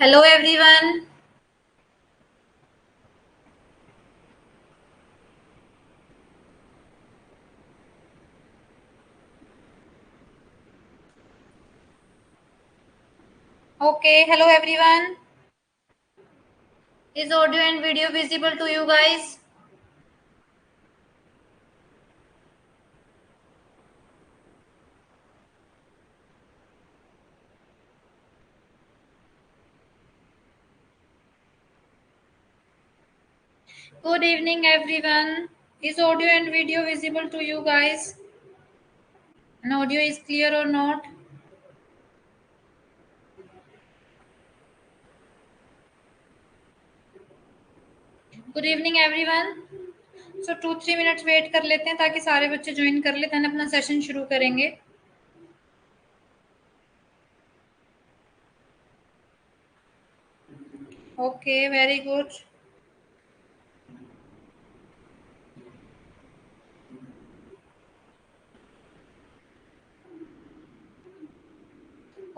Hello everyone. Okay, hello everyone. Is audio and video visible to you guys? Good evening everyone. Is audio and video visible to you guys? And audio is clear or not? Good evening everyone. So 2-3 minutes wait कर लेते हैं ताकि सारे बच्चे join कर ले then अपना session शुरू करेंगे. Okay, very good.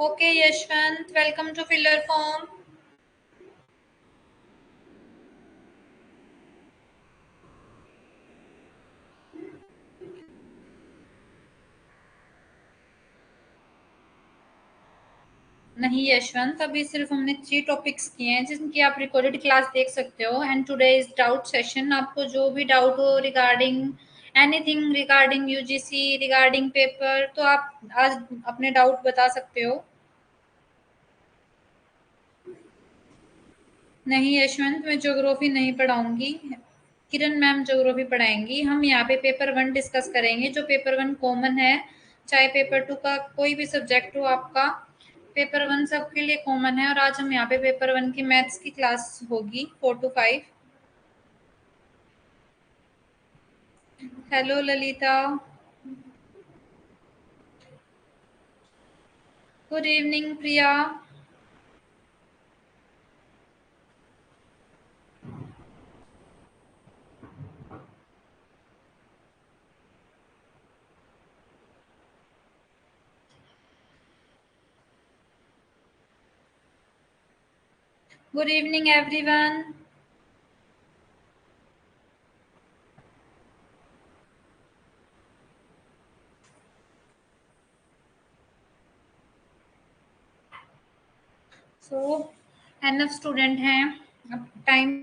Okay, Yashwant, welcome to Filler Form. नहीं यशवंत, अभी सिर्फ हमने 3 टॉपिक्स किए हैं जिनकी आप रिकॉर्डेड क्लास देख सकते हो. And today is doubt session. आपको जो भी डाउट हो regarding anything, regarding UGC, regarding paper, तो आप आज अपने डाउट बता सकते हो. नहीं यशवंत, मैं ज्योग्राफी नहीं पढ़ाऊंगी. किरण मैम ज्योग्राफी पढ़ाएंगी. हम यहाँ पे पेपर 1 डिस्कस करेंगे. जो पेपर 1 कॉमन है, चाहे पेपर 2 का कोई भी सब्जेक्ट हो आपका, पेपर 1 सबके लिए कॉमन है. और आज हम यहाँ पे पेपर 1 की मैथ्स की क्लास होगी 4 to 5. Hello Lalita. Good evening Priya. Good evening everyone. So NF student हैं. अब टाइम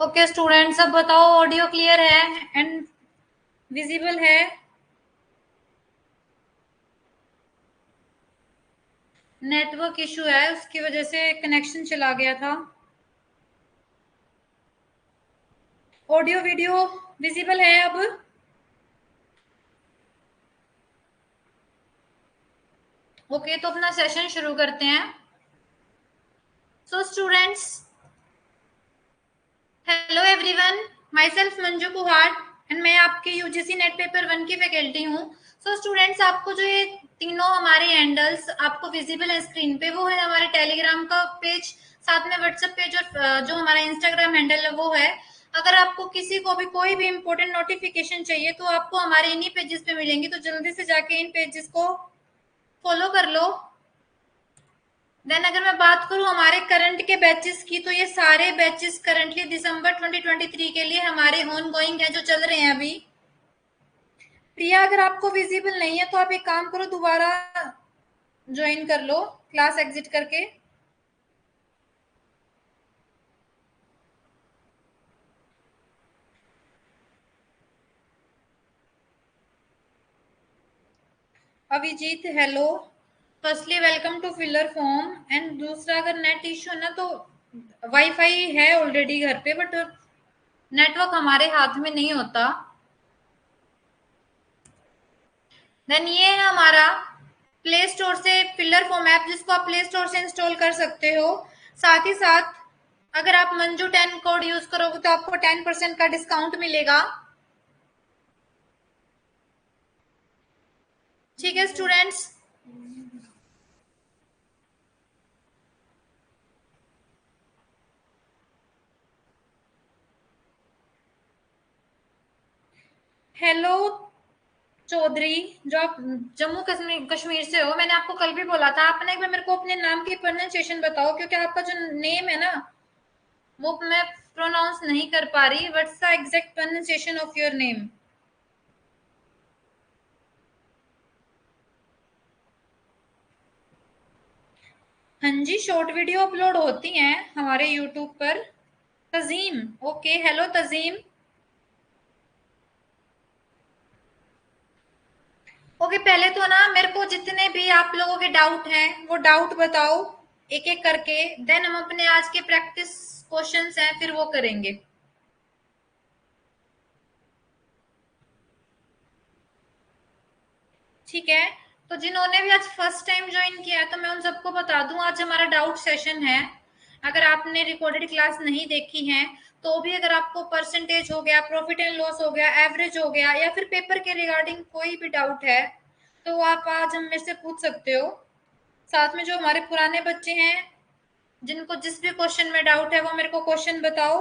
ओके स्टूडेंट्स, अब बताओ ऑडियो क्लियर है एंड विजिबल है? नेटवर्क इशू है, उसकी वजह से कनेक्शन चला गया था। ऑडियो वीडियो विजिबल है अब? ओके, तो अपना सेशन शुरू करते हैं। So students, hello everyone, my self Manju Kuhar and मैं आपके यूजीसी नेट पेपर 1 की फैकल्टी हूँ। सो स्टूडेंट्स, आपको जो ये तीनों हमारे हैंडल्स आपको विजिबल है स्क्रीन पे, वो है हमारे टेलीग्राम का पेज, साथ में व्हाट्सएप पेज और जो हमारा इंस्टाग्राम हैंडल है वो है। अगर आपको किसी को भी कोई भी इंपॉर्टेंट नोटिफिकेशन चाहिए तो आपको हमारे इन्हीं पेजेस पे मिलेंगे, तो जल्दी से जाके इन पेजेस को फॉलो कर लो। देन अगर मैं बात करूं हमारे करंट के बैचेस की, तो ये सारे बैचेस करंटली दिसंबर 2023 के लिए हमारे ऑन गोइंग है, जो चल रहे हैं अभी। प्रिया, अगर आपको विजिबल नहीं है तो आप एक काम करो, दोबारा ज्वाइन कर लो क्लास एग्जिट करके। Abhijeet hello, firstly welcome to filler form. And दूसरा, अगर नेट इश्यू है ना तो वाईफाई है ऑलरेडी घर पे, बट नेटवर्क हमारे हाथ में नहीं होता। देन ये है हमारा प्ले स्टोर से फिलर फॉर्म ऐप, जिसको आप प्ले स्टोर से इंस्टॉल कर सकते हो। साथ ही साथ अगर आप मंजू 10 कोड यूज करोगे तो आपको 10% का डिस्काउंट मिलेगा। ठीक है स्टूडेंट्स। हेलो चौधरी, जो आप जम्मू कश्मीर कश्मीर से हो, मैंने आपको कल भी बोला था, आपने एक बार मेरे को अपने नाम की प्रोनाउंसिएशन बताओ, क्योंकि आपका जो नेम है ना वो मैं प्रोनाउंस नहीं कर पा रही। What's the exact pronunciation of your name? हाँ जी, शॉर्ट वीडियो अपलोड होती हैं हमारे यूट्यूब पर। Tajim, okay, hello Tajim. Okay, पहले तो ना मेरे को जितने भी आप लोगों के डाउट हैं वो डाउट बताओ एक एक करके, देन हम अपने आज के प्रैक्टिस क्वेश्चंस हैं फिर वो करेंगे। ठीक है, तो जिन्होंने भी आज फर्स्ट टाइम ज्वाइन किया है तो मैं उन सबको बता दूं, आज हमारा डाउट सेशन है। अगर आपने रिकॉर्डेड क्लास नहीं देखी है तो भी, अगर आपको परसेंटेज हो गया, प्रॉफिट एंड लॉस हो गया, एवरेज हो गया, या फिर पेपर के रिगार्डिंग कोई भी डाउट है तो आप आज हम मेरे से पूछ सकते हो। साथ में जो हमारे पुराने बच्चे हैं जिनको जिस भी क्वेश्चन में डाउट है वो मेरे को क्वेश्चन बताओ।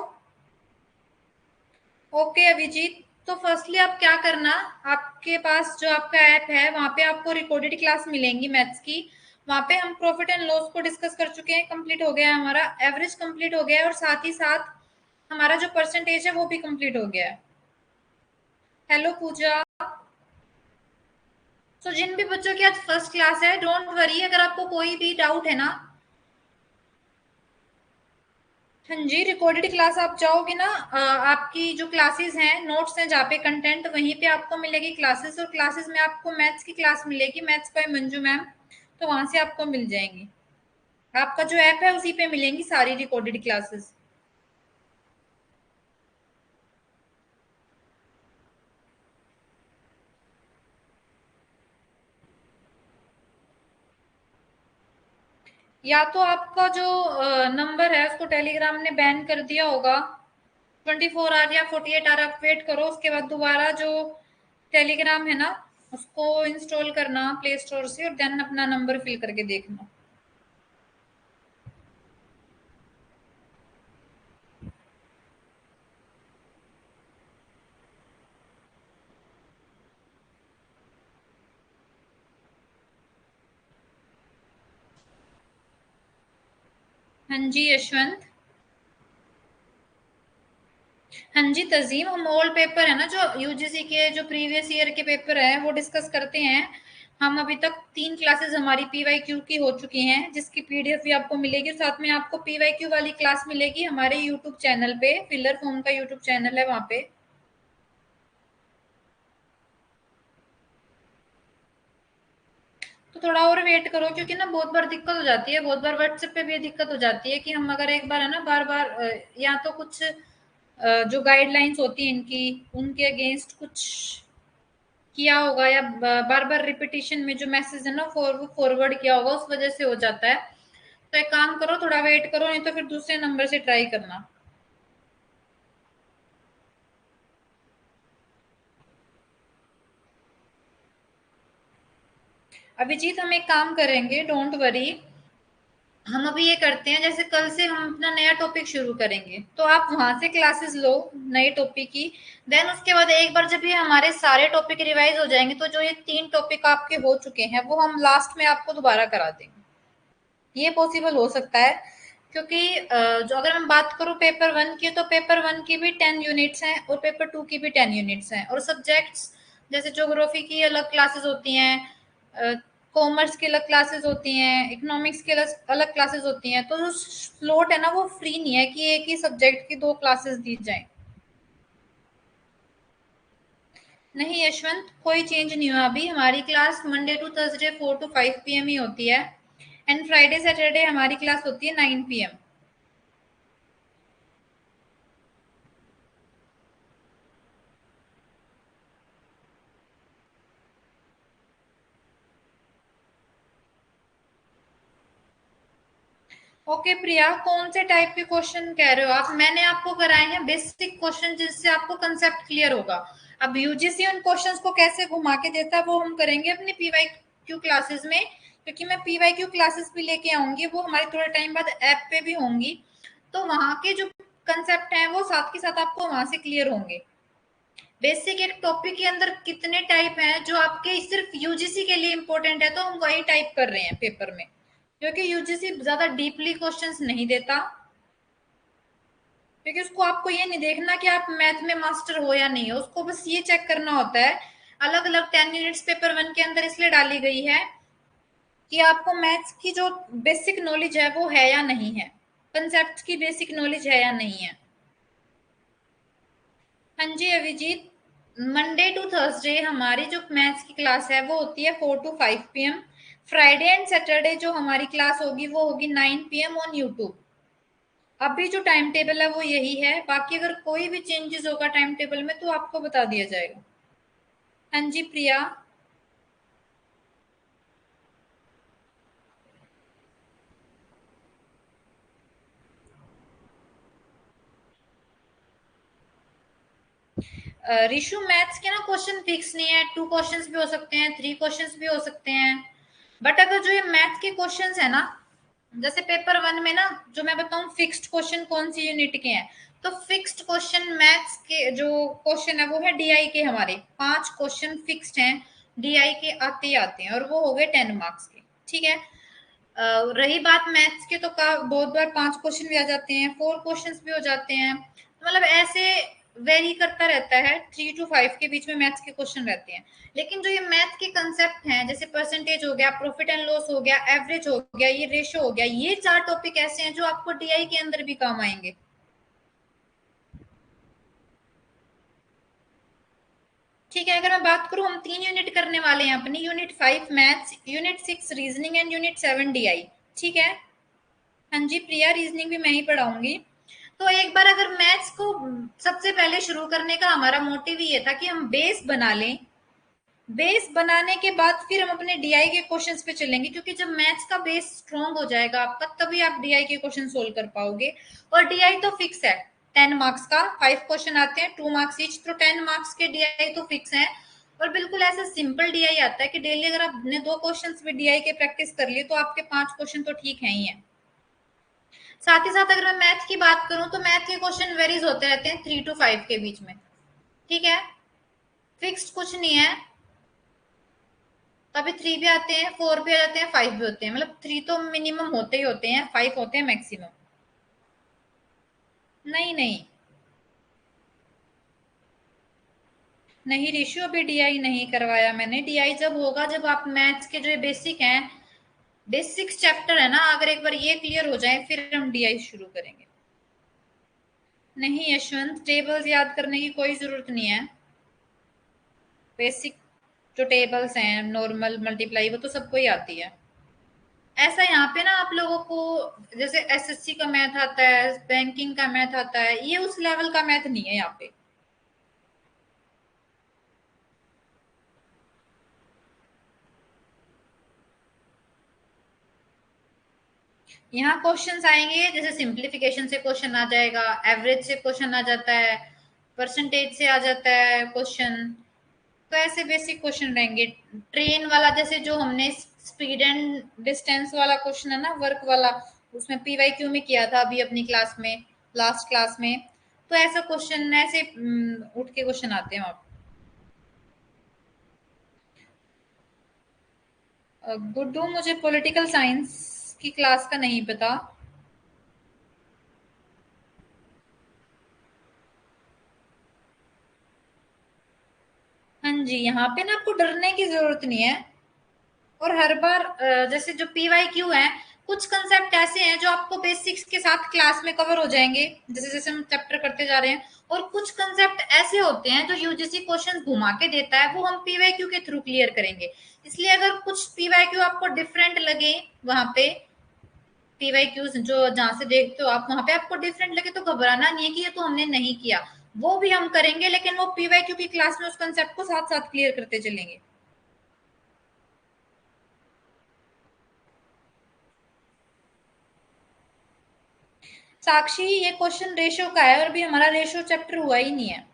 ओके अभिजीत, तो फर्स्टली आप क्या करना, आपके पास जो आपका ऐप है वहां पे आपको रिकॉर्डेड क्लास मिलेंगी मैथ्स की। वहां पे हम प्रॉफिट एंड लॉस को डिस्कस कर चुके हैं, कंप्लीट हो गया है हमारा, एवरेज कंप्लीट हो गया है, और साथ ही साथ हमारा जो परसेंटेज है वो भी कंप्लीट हो गया है। हेलो पूजा। तो जिन भी बच्चों की आज फर्स्ट क्लास है, डोंट वरी, अगर आपको कोई भी डाउट है ना, हाँ जी, रिकॉर्डेड क्लास आप जाओगे ना, आपकी जो क्लासेस हैं, नोट्स हैं जहाँ पे कंटेंट, वहीं पे आपको मिलेगी क्लासेस, और क्लासेस में आपको मैथ्स की क्लास मिलेगी, मैथ्स बाय मंजू मैम, तो वहां से आपको मिल जाएंगी। आपका जो ऐप है उसी पे मिलेंगी सारी रिकॉर्डेड क्लासेस। या तो आपका जो नंबर है उसको टेलीग्राम ने बैन कर दिया होगा, 24 आवर या 48 आवर आप वेट करो, उसके बाद दोबारा जो टेलीग्राम है ना उसको इंस्टॉल करना प्ले स्टोर से, और देन अपना नंबर फिल करके देखना। हाँ जी यशवंत। हाँ जी तजीम, हम ओल्ड पेपर है ना जो यूजीसी के जो प्रीवियस ईयर के पेपर है वो डिस्कस करते हैं। हम अभी तक 3 क्लासेस हमारी पीवाईक्यू की हो चुकी हैं, जिसकी पीडीएफ भी आपको मिलेगी। साथ में आपको पीवाईक्यू वाली क्लास मिलेगी हमारे यूट्यूब चैनल पे, फिलर फॉर्म का यूट्यूब चैनल है वहाँ पे। तो थोड़ा और वेट करो, क्योंकि ना बहुत बार दिक्कत हो जाती है, बहुत बार व्हाट्सएप पे भी ये दिक्कत हो जाती है कि हम अगर एक बार है ना बार बार या तो कुछ जो गाइडलाइंस होती है इनकी, उनके अगेंस्ट कुछ किया होगा, या बार बार रिपीटिशन में जो मैसेज है ना फॉरवर्ड किया होगा, उस वजह से हो जाता है। तो एक काम करो, थोड़ा वेट करो, नहीं तो फिर दूसरे नंबर से ट्राई करना। अभिजीत हम एक काम करेंगे, डोंट वरी। हम अभी ये करते हैं, जैसे कल से हम अपना नया टॉपिक शुरू करेंगे, तो आप वहां से क्लासेस लो नए टॉपिक की। देन उसके बाद एक बार जब ये हमारे सारे टॉपिक रिवाइज हो जाएंगे, तो जो ये 3 टॉपिक आपके हो चुके हैं वो हम लास्ट में आपको दोबारा करा देंगे। ये पॉसिबल हो सकता है, क्योंकि जो अगर मैं बात करूं पेपर 1 की, तो पेपर 1 की भी 10 यूनिट्स हैं और पेपर 2 की भी 10 यूनिट्स हैं। और सब्जेक्ट्स जैसे ज्योग्राफी की अलग क्लासेस होती हैं, कॉमर्स की अलग क्लासेस होती हैं, इकोनॉमिक्स की अलग अलग क्लासेस होती हैं। तो जो स्लॉट है ना वो फ्री नहीं है कि एक ही सब्जेक्ट की 2 क्लासेस दी जाएं। नहीं यशवंत, कोई चेंज नहीं हुआ अभी। हमारी class Monday to Thursday 4 to 5 PM ही होती है, एंड फ्राइडे सैटरडे हमारी क्लास होती है 9 PM। ओके प्रिया, कौन से टाइप के क्वेश्चन कह रहे हो आप? मैंने आपको कराए हैं बेसिक क्वेश्चन, जिससे आपको कंसेप्ट क्लियर होगा। अब यूजीसी उन क्वेश्चंस को कैसे घुमा के देता है वो हम करेंगे अपनी पीवाई क्यू क्लासेस में, क्योंकि मैं पीवाई क्यू क्लासेस भी लेके आऊंगी, वो हमारे थोड़े टाइम बाद ऐप पे भी होंगी। तो वहां के जो कंसेप्ट हैं वो साथ के साथ आपको वहां से क्लियर होंगे। बेसिक एक टॉपिक के अंदर कितने टाइप हैं जो आपके सिर्फ यूजीसी के लिए इंपॉर्टेंट है, तो हम वही टाइप कर रहे हैं पेपर में, क्योंकि यूजीसी ज्यादा डीपली क्वेश्चंस नहीं देता। क्योंकि उसको आपको ये नहीं देखना कि आप मैथ में मास्टर हो या नहीं हो, उसको बस ये चेक करना होता है। अलग अलग 10 यूनिट्स पेपर 1 के अंदर इसलिए डाली गई है कि आपको मैथ्स की जो बेसिक नॉलेज है वो है या नहीं है, कंसेप्ट की बेसिक नॉलेज है या नहीं है। हाँ जी अभिजीत, मंडे टू थर्सडे हमारी जो मैथ्स की क्लास है वो होती है 4 to 5 PM। Friday and Saturday जो हमारी क्लास होगी वो होगी 9 PM ऑन यूट्यूब। अभी जो टाइम टेबल है वो यही है, बाकी अगर कोई भी चेंजेस होगा टाइम टेबल में तो आपको बता दिया जाएगा। हाँ जी प्रिया। रिशु, मैथ्स के ना क्वेश्चन फिक्स नहीं है, 2 क्वेश्चंस भी हो सकते हैं, 3 क्वेश्चंस भी हो सकते हैं। बट अगर जो ये मैथ के क्वेश्चंस है ना, जैसे पेपर 1 में ना, जो मैं बताऊं फिक्स्ड क्वेश्चन कौन सी यूनिट के हैं, तो फिक्स्ड क्वेश्चन मैथ्स के जो क्वेश्चन है वो है डीआई के, हमारे 5 क्वेश्चन फिक्स्ड हैं, डीआई के आते ही आते हैं, और वो हो गए 10 मार्क्स के। ठीक है। रही बात मैथ्स के, तो बहुत बार 5 क्वेश्चन भी आ जाते हैं, 4 क्वेश्चंस भी हो जाते हैं, तो मतलब ऐसे वेरी करता रहता है। 3 to 5 के बीच में मैथ्स के क्वेश्चन रहते हैं। लेकिन जो ये मैथ के कंसेप्ट हैं, जैसे परसेंटेज हो गया, प्रॉफिट एंड लॉस हो गया, एवरेज हो गया, ये रेशो हो गया, ये 4 टॉपिक ऐसे हैं जो आपको डीआई के अंदर भी काम आएंगे। ठीक है, अगर मैं बात करूं, हम 3 यूनिट करने वाले हैं अपनी, unit 5 maths, unit 6 reasoning and unit 7 DI. ठीक है। हाँ जी प्रिया, रीजनिंग भी मैं ही पढ़ाऊंगी। तो एक बार अगर मैथ्स को सबसे पहले शुरू करने का हमारा मोटिव ये था कि हम बेस बना लें, बेस बनाने के बाद फिर हम अपने डीआई के क्वेश्चंस पे चलेंगे, क्योंकि जब मैथ्स का बेस स्ट्रांग हो जाएगा आपका, तभी आप डीआई के क्वेश्चन सोल्व कर पाओगे। और डीआई तो फिक्स है 10 मार्क्स का, 5 क्वेश्चन आते हैं 2 मार्क्स ईच, तो 10 मार्क्स के डीआई तो फिक्स है। और बिल्कुल ऐसा सिंपल डीआई आता है कि डेली अगर आपने 2 क्वेश्चन भी डीआई के प्रैक्टिस कर लिए, तो आपके 5 क्वेश्चन तो ठीक है ही है। साथ ही साथ अगर मैं मैथ की बात करूं, तो मैथ के क्वेश्चन वेरीज होते रहते हैं 3 to 5 के बीच में। ठीक है, फिक्स्ड कुछ नहीं है। कभी 3 भी आते हैं, 4 भी आ जाते हैं, 5 भी होते हैं, मतलब 3 तो मिनिमम होते ही होते हैं, 5 होते हैं मैक्सिमम। नहीं नहीं, नहीं ऋषु, अभी डीआई नहीं करवाया मैंने। डीआई जब होगा जब आप मैथ्स के जो बेसिक हैं, बेसिक्स चैप्टर है ना, अगर एक बार ये क्लियर हो जाए फिर हम डीआई शुरू करेंगे। नहीं यशवंत, टेबल्स याद करने की कोई जरूरत नहीं है। बेसिक जो टेबल्स हैं, नॉर्मल मल्टीप्लाई, वो तो सबको ही आती है। ऐसा यहाँ पे ना आप लोगों को जैसे एसएससी का मैथ आता है, बैंकिंग का मैथ आता है, ये उस लेवल का मैथ नहीं है यहाँ पे। यहाँ क्वेश्चंस आएंगे जैसे सिंप्लीफिकेशन से क्वेश्चन आ जाएगा, एवरेज से क्वेश्चन आ जाता है, परसेंटेज से आ जाता है क्वेश्चन। तो ऐसे बेसिक क्वेश्चन रहेंगे। ट्रेन वाला जैसे जो हमने स्पीड एंड डिस्टेंस वाला क्वेश्चन है ना, वर्क वाला, उसमें पीवाईक्यू में किया था अभी अपनी क्लास में, लास्ट क्लास में। तो ऐसा क्वेश्चन ऐसे उठ के क्वेश्चन आते हैं वहां। गुड्डू, मुझे पॉलिटिकल साइंस की क्लास का नहीं पता। हाँ जी, यहाँ पे ना आपको डरने की जरूरत नहीं है। और हर बार जैसे जो पीवाई क्यू है, कुछ कंसेप्ट ऐसे हैं जो आपको बेसिक्स के साथ क्लास में कवर हो जाएंगे जैसे जैसे हम चैप्टर करते जा रहे हैं। और कुछ कंसेप्ट ऐसे होते हैं जो यूजीसी क्वेश्चन घुमा के देता है, वो हम पीवाई क्यू के थ्रू क्लियर करेंगे। इसलिए अगर कुछ पीवाई क्यू आपको डिफरेंट लगे वहां पे, पीवाई क्यू जो जहां से देखते हो आप, वहां पे आपको डिफरेंट लगे तो घबराना नहीं है कि ये तो हमने नहीं किया। वो भी हम करेंगे, लेकिन वो पीवाई क्यू की क्लास में उस कंसेप्ट को साथ साथ क्लियर करते चलेंगे। साक्षी, ये क्वेश्चन रेशो का है और अभी हमारा रेशो चैप्टर हुआ ही नहीं है।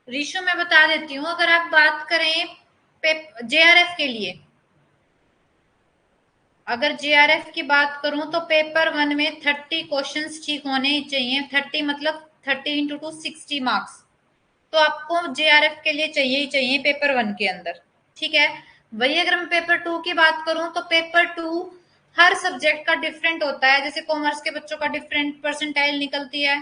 रेशो मैं बता देती हूँ। अगर आप बात करें जेआरएफ के लिए, अगर जेआरएफ की बात करूं तो पेपर वन में 30 क्वेश्चंस ठीक होने ही चाहिए। 30 मतलब 30 × 2 60 मार्क्स। तो आपको जेआरएफ के लिए चाहिए ही चाहिए पेपर वन के अंदर। ठीक है। वही अगर मैं पेपर टू की बात करूं तो पेपर टू हर सब्जेक्ट का डिफरेंट होता है। जैसे कॉमर्स के बच्चों का डिफरेंट परसेंटाइल निकलती है।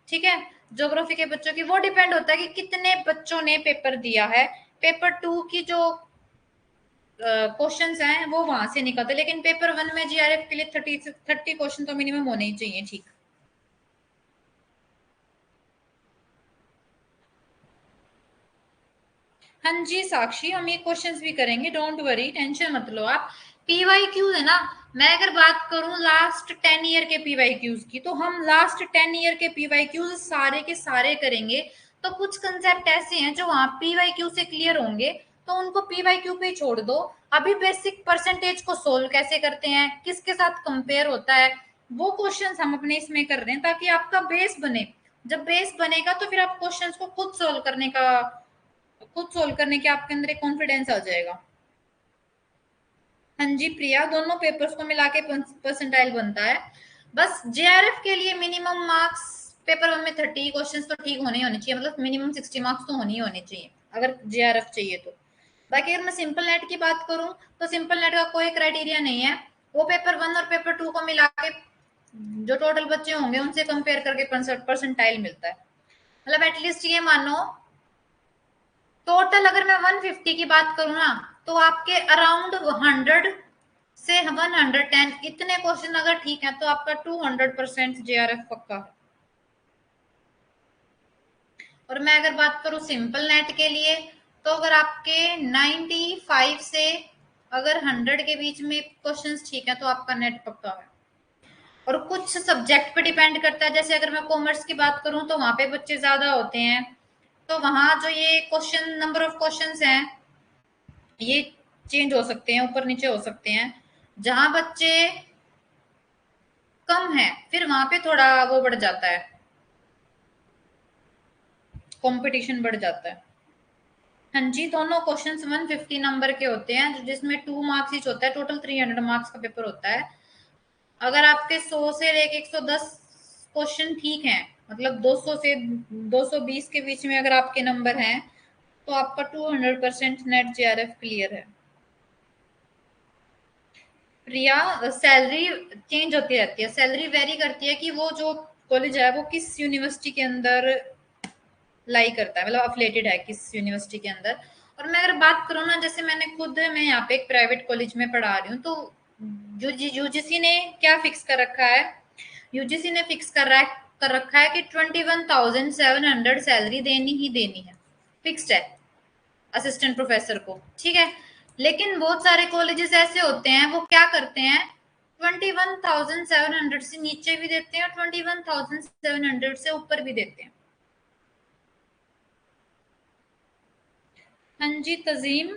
ठीक है। ज्योग्राफी के बच्चों की वो डिपेंड होता है कि कितने बच्चों ने पेपर दिया है। पेपर टू की जो क्वेश्चंस हैं वो वहां से निकलते हैं, लेकिन पेपर वन में जीआरएफ के लिए 30 क्वेश्चन तो मिनिमम होने ही चाहिए। ठीक। हाँ जी साक्षी, हम ये क्वेश्चंस भी करेंगे, डोंट वरी, टेंशन मत लो आप। पीवाई क्यूज है ना, मैं अगर बात करूं लास्ट 10 ईयर के पीवाई क्यूज की, तो हम लास्ट 10 ईयर के पीवाई क्यूज सारे के सारे करेंगे। तो कुछ कंसेप्ट ऐसे हैं जो वहां पीवाई क्यू से क्लियर होंगे, तो उनको पीवाई क्यू पे ही छोड़ दो। अभी बेसिक परसेंटेज को सोल्व कैसे करते हैं, किसके साथ कंपेयर होता है, वो क्वेश्चंस हम अपने इसमें कर रहे हैं ताकि आपका बेस बने। जब बेस बनेगा तो फिर आप क्वेश्चंस को खुद सोल्व करने के आपके अंदर एक कॉन्फिडेंस आ जाएगा। हाँ जी प्रिया, दोनों पेपर्स को मिला के परसेंटाइल बनता है। बस जेआरएफ के लिए मिनिमम मार्क्स पेपर वन में 30 क्वेश्चंस तो ठीक होने ही होने चाहिए, मतलब मिनिमम 60 मार्क्स तो होने ही होने चाहिए अगर जेआरएफ चाहिए तो। बाकी अगर मैं सिंपल नेट की बात करूं तो सिंपल नेट का कोई क्राइटेरिया नहीं है। वो पेपर वन और पेपर टू को मिला के जो टोटल बच्चे होंगे उनसे कंपेयर करके परसेंटाइल मिलता है। मतलब एटलीस्ट ये मानो, टोटल अगर मैं 150 की बात करूं ना, तो आपके अराउंड 100 से 110 इतने क्वेश्चन अगर ठीक है तो आपका 200% जेआरएफ पक्का है। और मैं अगर बात करूं सिंपल नेट के लिए, तो अगर आपके 95 से अगर 100 के बीच में क्वेश्चंस ठीक है तो आपका नेट पक्का है। और कुछ सब्जेक्ट पे डिपेंड करता है। जैसे अगर मैं कॉमर्स की बात करूं तो वहां पे बच्चे ज्यादा होते हैं, तो वहां जो ये क्वेश्चन नंबर ऑफ क्वेश्चंस हैं ये चेंज हो सकते हैं, ऊपर नीचे हो सकते हैं। जहां बच्चे कम है फिर वहां पे थोड़ा वो बढ़ जाता है, कंपटीशन बढ़ जाता है। हाँ जी, दोनों क्वेश्चंस 150 नंबर के होते हैं जिसमें 2 मार्क्स ईच होता है, टोटल 300 मार्क्स का पेपर होता है। अगर आपके 100 से लेके 110 क्वेश्चन ठीक हैं, मतलब 200 से 220 के बीच में अगर आपके नंबर हैं, तो आपका 200% नेट जेआरएफ क्लियर है। प्रिया, सैलरी चेंज होती रहती है, सैलरी वेरी करती है कि वो जो कॉलेज है वो किस यूनिवर्सिटी के अंदर लाई करता है, मतलब अफिलेटेड है किस यूनिवर्सिटी के अंदर। और मैं अगर बात करूँ ना, जैसे मैं यहाँ पे एक प्राइवेट कॉलेज में पढ़ा रही हूँ, तो यूजीसी ने क्या फिक्स कर रखा है, यूजीसी ने फिक्स कर रखा है कि 21,700 सैलरी देनी ही देनी है, फिक्स्ड है असिस्टेंट प्रोफेसर को, ठीक है। लेकिन बहुत सारे कॉलेजेस ऐसे होते हैं, वो क्या करते हैं, 21,700 से नीचे भी देते हैं और 21,700 से ऊपर भी देते हैं। हाँ जी तजीम।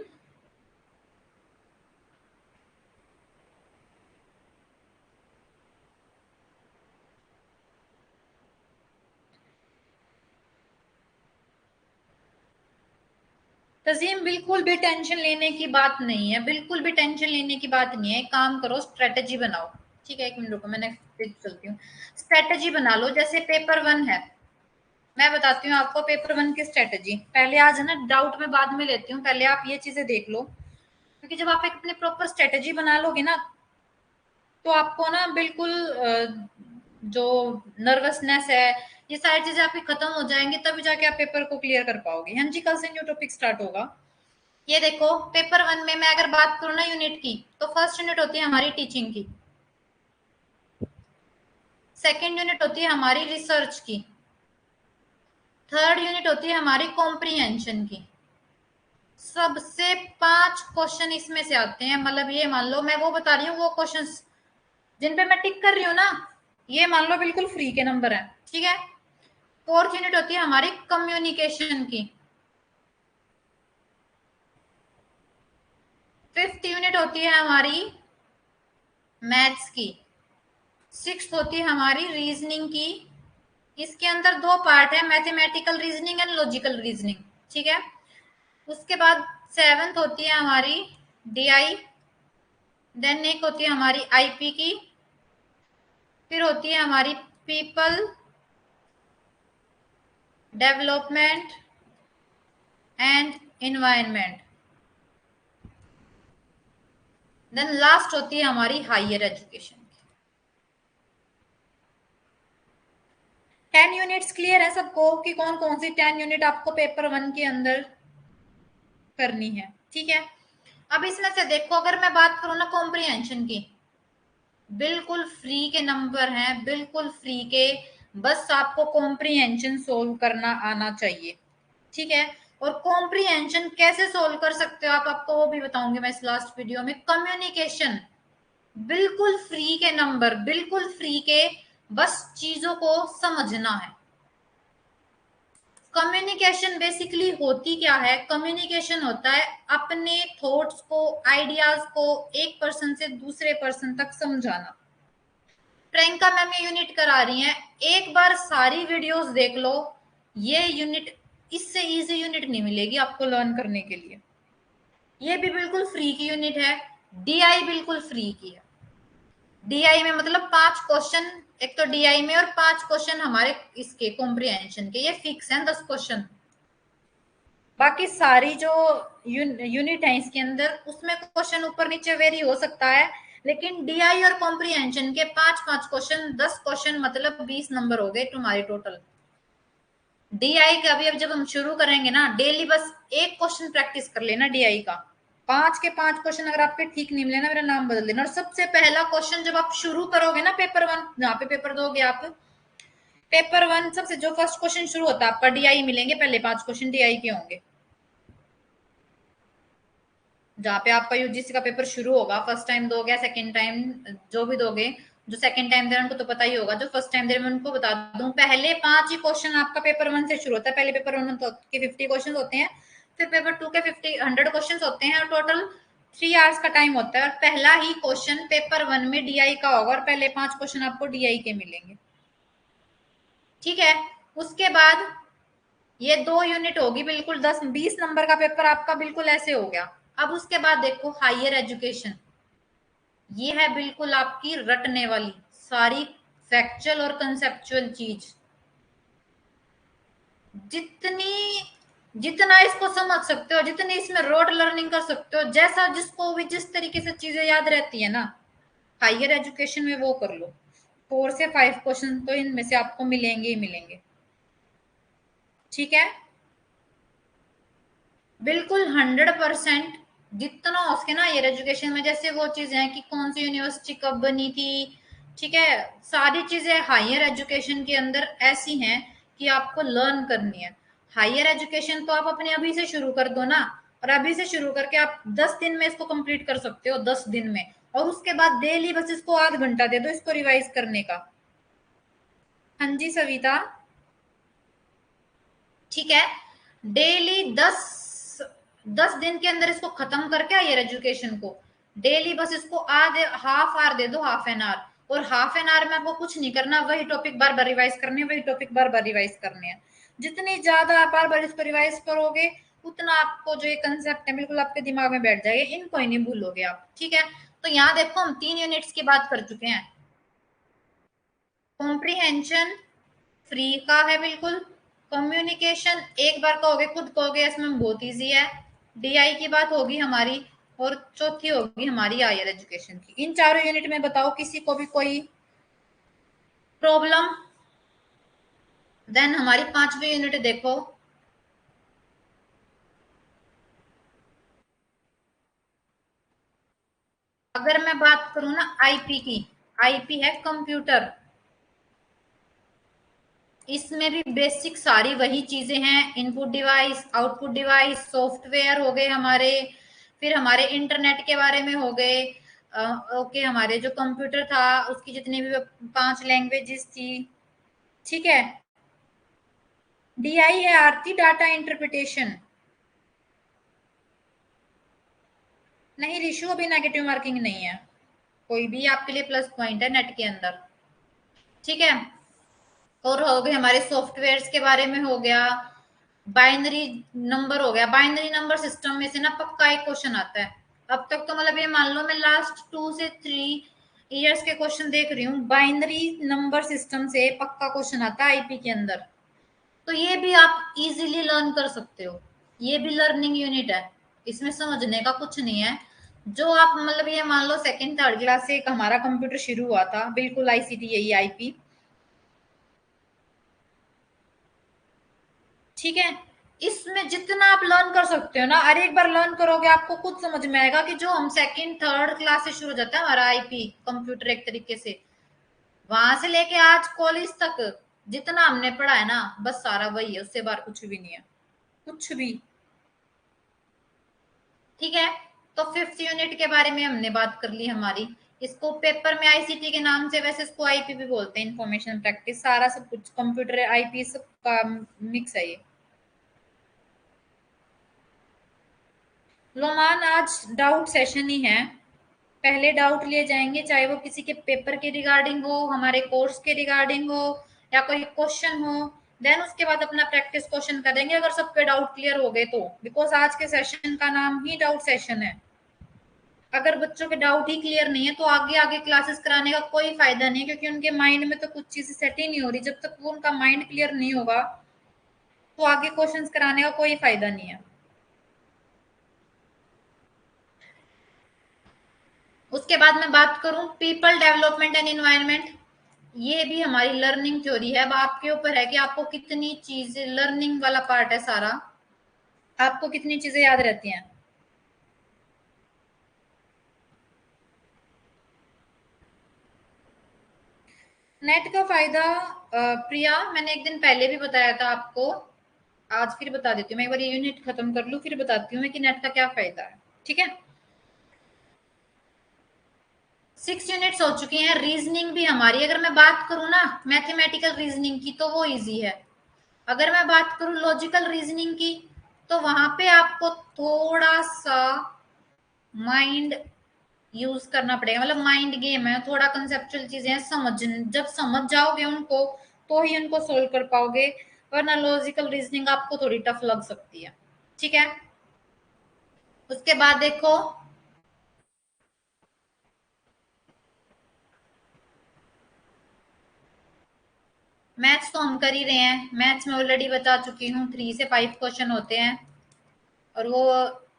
तजीम बिल्कुल भी टेंशन लेने की बात नहीं है, बिल्कुल भी टेंशन लेने की बात नहीं है। एक काम करो, स्ट्रेटेजी बनाओ, ठीक है। एक मिनट रुको, मैंने फिर चलती हूँ। स्ट्रेटेजी बना लो, जैसे पेपर 1 है, मैं बताती हूँ आपको पेपर 1 की स्ट्रेटेजी। पहले आज है ना, डाउट में बाद में लेती हूँ, पहले आप ये चीजें देख लो, क्योंकि जब आप एक अपनी प्रॉपर स्ट्रेटेजी बना लोगे ना, तो आपको ना बिल्कुल जो नर्वसनेस है, ये सारी चीजें आपकी खत्म हो जाएंगी, तभी जाके आप पेपर को क्लियर कर पाओगे। हाँ जी, कल से न्यू टॉपिक स्टार्ट होगा। ये देखो, पेपर 1 में मैं अगर बात करूँ ना यूनिट की, तो फर्स्ट यूनिट होती है हमारी टीचिंग की, सेकेंड यूनिट होती है हमारी रिसर्च की, थर्ड यूनिट होती है हमारी कॉम्प्रीहेंशन की। सबसे 5 क्वेश्चन इसमें से आते हैं, मतलब ये मान लो मैं वो बता रही हूँ, वो क्वेश्चन जिन पे मैं टिक कर रही हूँ ना, ये मान लो बिल्कुल फ्री के नंबर है, ठीक है। फोर्थ यूनिट होती है हमारी कम्युनिकेशन की, फिफ्थ यूनिट होती है हमारी मैथ्स की, सिक्स्थ होती है हमारी रीजनिंग की। इसके अंदर दो पार्ट है, mathematical reasoning and logical reasoning, ठीक है। उसके बाद सेवेंथ होती है हमारी डीआई, देन एक होती है हमारी आईपी की, फिर होती है हमारी people development and environment, then last होती है हमारी हायर एजुकेशन। 10 यूनिट्स क्लियर है सबको कि कौन कौन सी 10 यूनिट आपको पेपर 1 के अंदर करनी है, ठीक है। अब इसमें से देखो, अगर मैं बात करूं ना कॉम्प्रिहेंशन की, बिल्कुल फ्री के नंबर हैं, बिल्कुल फ्री के। बस आपको कॉम्प्रिहेंशन सोल्व करना आना चाहिए, ठीक है। और कॉम्प्रिहेंशन कैसे सोल्व कर सकते हो आप, आपको वो भी बताऊंगी मैं इस लास्ट वीडियो में। कम्युनिकेशन बिल्कुल फ्री के नंबर, बिल्कुल फ्री के, बस चीजों को समझना है। कम्युनिकेशन बेसिकली होती क्या है, कम्युनिकेशन होता है अपने थॉट्स को, आइडियाज को एक पर्सन से दूसरे पर्सन तक समझाना। प्रियंका मैम ये यूनिट करा रही हैं, एक बार सारी वीडियोस देख लो। ये यूनिट, इससे इजी यूनिट नहीं मिलेगी आपको लर्न करने के लिए। ये भी बिल्कुल फ्री की यूनिट है, डीआई बिल्कुल फ्री की है। डीआई में मतलब 5 क्वेश्चन, एक तो डीआई में, और 5 क्वेश्चन हमारे इसके कॉम्प्रिहेंशन के, ये फिक्स हैं 10 क्वेश्चन। बाकी सारी जो यूनिट है इसके अंदर, उसमें क्वेश्चन ऊपर नीचे वेरी हो सकता है, लेकिन डीआई और कॉम्प्रिहेंशन के 5-5 क्वेश्चन, 10 क्वेश्चन, मतलब 20 नंबर हो गए तुम्हारे टोटल। डीआई का भी अब जब हम शुरू करेंगे ना, डेली बस एक क्वेश्चन प्रैक्टिस कर लेना डीआई का। 5 के 5 क्वेश्चन अगर आपके ठीक नहीं मिले ना, मेरा नाम बदल देना। और सबसे पहला क्वेश्चन जब आप शुरू करोगे ना पेपर 1, जहाँ पे पेपर दोगे आप, पेपर 1 सबसे जो फर्स्ट क्वेश्चन शुरू होता है आपका डीआई मिलेंगे, पहले 5 क्वेश्चन डीआई के होंगे। जहाँ पे आपका यूजीसी का पेपर शुरू होगा, फर्स्ट टाइम दोगे, सेकंड टाइम जो भी दोगे, जो सेकंड टाइम दे रहे हैं उनको तो पता ही होगा, जो फर्स्ट टाइम दे रहे हैं उनको बता दूं, पहले 5 ही क्वेश्चन आपका पेपर 1 से शुरू होता है। पहले पेपर 1 के 50 क्वेश्चन होते हैं, फिर पेपर 2 के 100 क्वेश्चन होते हैं, और टोटल 3 आवर्स का टाइम होता है। और पहला ही क्वेश्चन पेपर 1 में डीआई का होगा, और पहले 5 क्वेश्चन आपको डीआई के मिलेंगे, ठीक है। उसके बाद ये 2 यूनिट होगी, बिल्कुल 10-20 नंबर का पेपर आपका बिल्कुल ऐसे हो गया। अब उसके बाद देखो हायर एजुकेशन, ये है बिल्कुल आपकी रटने वाली सारी फैक्चुअल और कंसेप्चुअल चीज। जितनी जितना इसको समझ सकते हो, जितनी इसमें रोड लर्निंग कर सकते हो, जैसा जिसको भी जिस तरीके से चीजें याद रहती है ना, हायर एजुकेशन में वो कर लो। 4 से 5 क्वेश्चन तो इनमें से आपको मिलेंगे ही मिलेंगे। ठीक है, बिल्कुल 100% जितना हो सके ना हायर एजुकेशन में। जैसे वो चीजें हैं कि कौन सी यूनिवर्सिटी कब बनी थी, ठीक है, सारी चीजें हायर एजुकेशन के अंदर ऐसी हैं कि आपको लर्न करनी है। हायर एजुकेशन तो आप अपने अभी से शुरू कर दो ना, और अभी से शुरू करके आप 10 दिन में इसको कंप्लीट कर सकते हो, 10 दिन में। और उसके बाद डेली बस इसको आध घंटा दे दो इसको रिवाइज करने का। हाँ जी सविता। ठीक है, डेली 10 दिन के अंदर इसको खत्म करके हायर एजुकेशन को डेली बस इसको आधे हाफ आवर दे दो, हाफ एन आवर। और हाफ एन आवर में आपको कुछ नहीं करना, वही टॉपिक बार बार रिवाइज करने, वही टॉपिक बार बार रिवाइज करने हैं। जितनी ज्यादा आप बार बार इसको रिवाइज करोगे, उतना आपको जो ये कंसेप्ट है बिल्कुल आपके दिमाग में बैठ जाएगा, इनको ही नहीं भूलोगे आप। ठीक है, तो यहाँ देखो हम 3 यूनिट्स की बात कर चुके हैं। कॉम्प्रीहेंशन फ्री का है बिल्कुल। कम्युनिकेशन एक बार कहोगे खुद कहोगे, इसमें बहुत इजी है। डीआई की बात होगी हमारी, और चौथी होगी हमारी हायर एजुकेशन की। इन चारों यूनिट में बताओ किसी को भी कोई प्रॉब्लम? देन हमारी 5वीं यूनिट देखो। अगर मैं बात करूं ना आईपी की, आईपी है कंप्यूटर। इसमें भी बेसिक सारी वही चीजें हैं, input device, output device, software हो गए हमारे, फिर हमारे इंटरनेट के बारे में हो गए। ओके, हमारे जो कंप्यूटर था उसकी जितनी भी 5 लैंग्वेजेस थी। ठीक है, डीआई है आरती, डाटा इंटरप्रिटेशन। नहीं रिशु, अभी नेगेटिव मार्किंग नहीं है, कोई भी आपके लिए प्लस पॉइंट है नेट के अंदर। ठीक है, और हो गए हमारे सॉफ्टवेयर्स के बारे में हो गया, बाइनरी नंबर हो गया। बाइनरी नंबर सिस्टम में से ना पक्का एक क्वेश्चन आता है। अब तक तो मतलब ये मान लो मैं लास्ट 2 से 3 ईयर्स के क्वेश्चन देख रही हूँ, बाइनरी नंबर सिस्टम से पक्का क्वेश्चन आता है आईपी के अंदर। तो ये भी आप इजीली लर्न कर सकते हो, ये भी लर्निंग यूनिट है, इसमें समझने का कुछ नहीं है। जो आप मतलब ये मान लो सेकंड थर्ड क्लास से हमारा कंप्यूटर शुरू हुआ था, बिल्कुल आईसीटी यही आईपी। ठीक है, इसमें जितना आप लर्न कर सकते हो ना, हर एक बार लर्न करोगे आपको खुद समझ में आएगा कि जो हम सेकंड थर्ड क्लास से शुरू हो जाता है हमारा आईपी कंप्यूटर एक तरीके से, वहां से लेके आज कॉलेज तक जितना हमने पढ़ा है ना, बस सारा वही है, उससे बाहर कुछ भी नहीं है, कुछ भी। ठीक है, तो 5th यूनिट के बारे में हमने बात कर ली हमारी। इसको पेपर में आईसीटी के नाम से, वैसे इसको आईपी भी बोलते हैं, इंफॉर्मेशन प्रैक्टिस, सारा सब कुछ कंप्यूटर आईपी सब का मिक्स है ये। रोमान आज डाउट सेशन ही है, पहले डाउट लिए जाएंगे, चाहे वो किसी के पेपर के रिगार्डिंग हो, हमारे कोर्स के रिगार्डिंग हो, या कोई क्वेश्चन हो। देन उसके बाद अपना प्रैक्टिस क्वेश्चन करेंगे अगर सबके डाउट क्लियर हो गए तो, बिकॉज आज के सेशन का नाम ही डाउट सेशन है। अगर बच्चों के डाउट ही क्लियर नहीं है तो आगे आगे क्लासेस कराने का कोई फायदा नहीं, क्योंकि उनके माइंड में तो कुछ चीजें सेट ही नहीं हो रही। जब तक वो उनका माइंड क्लियर नहीं होगा तो आगे क्वेश्चंस कराने का कोई फायदा नहीं है। उसके बाद मैं बात करूं पीपल डेवलपमेंट एंड एनवायरनमेंट, ये भी हमारी लर्निंग थ्योरी है। अब आपके ऊपर है कि आपको कितनी चीजें, लर्निंग वाला पार्ट है सारा, आपको कितनी चीजें याद रहती हैं। नेट का फायदा प्रिया मैंने एक दिन पहले भी बताया था आपको, आज फिर बता देती हूँ। मैं एक बार ये यूनिट खत्म कर लूँ फिर बताती हूँ मैं कि नेट का क्या फायदा है। ठीक है, 6 यूनिट्स हो चुकी हैं। रीजनिंग भी हमारी, अगर मैं बात करूँ ना मैथमेटिकल रीजनिंग की, तो वो इजी है। अगर मैं बात करूँ लॉजिकल रीजनिंग की, तो वहां पे आपको थोड़ा सा माइंड यूज करना पड़ेगा, मतलब माइंड गेम है, थोड़ा कंसेप्चुअल चीजें हैं, समझ जब समझ जाओगे उनको तो ही उनको सोल्व कर पाओगे, वरना लॉजिकल रीजनिंग आपको थोड़ी टफ लग सकती है। ठीक है, उसके बाद देखो मैथ्स तो हम कर ही रहे हैं, मैथ्स में ऑलरेडी बता चुकी हूँ 3 से 5 क्वेश्चन होते हैं और वो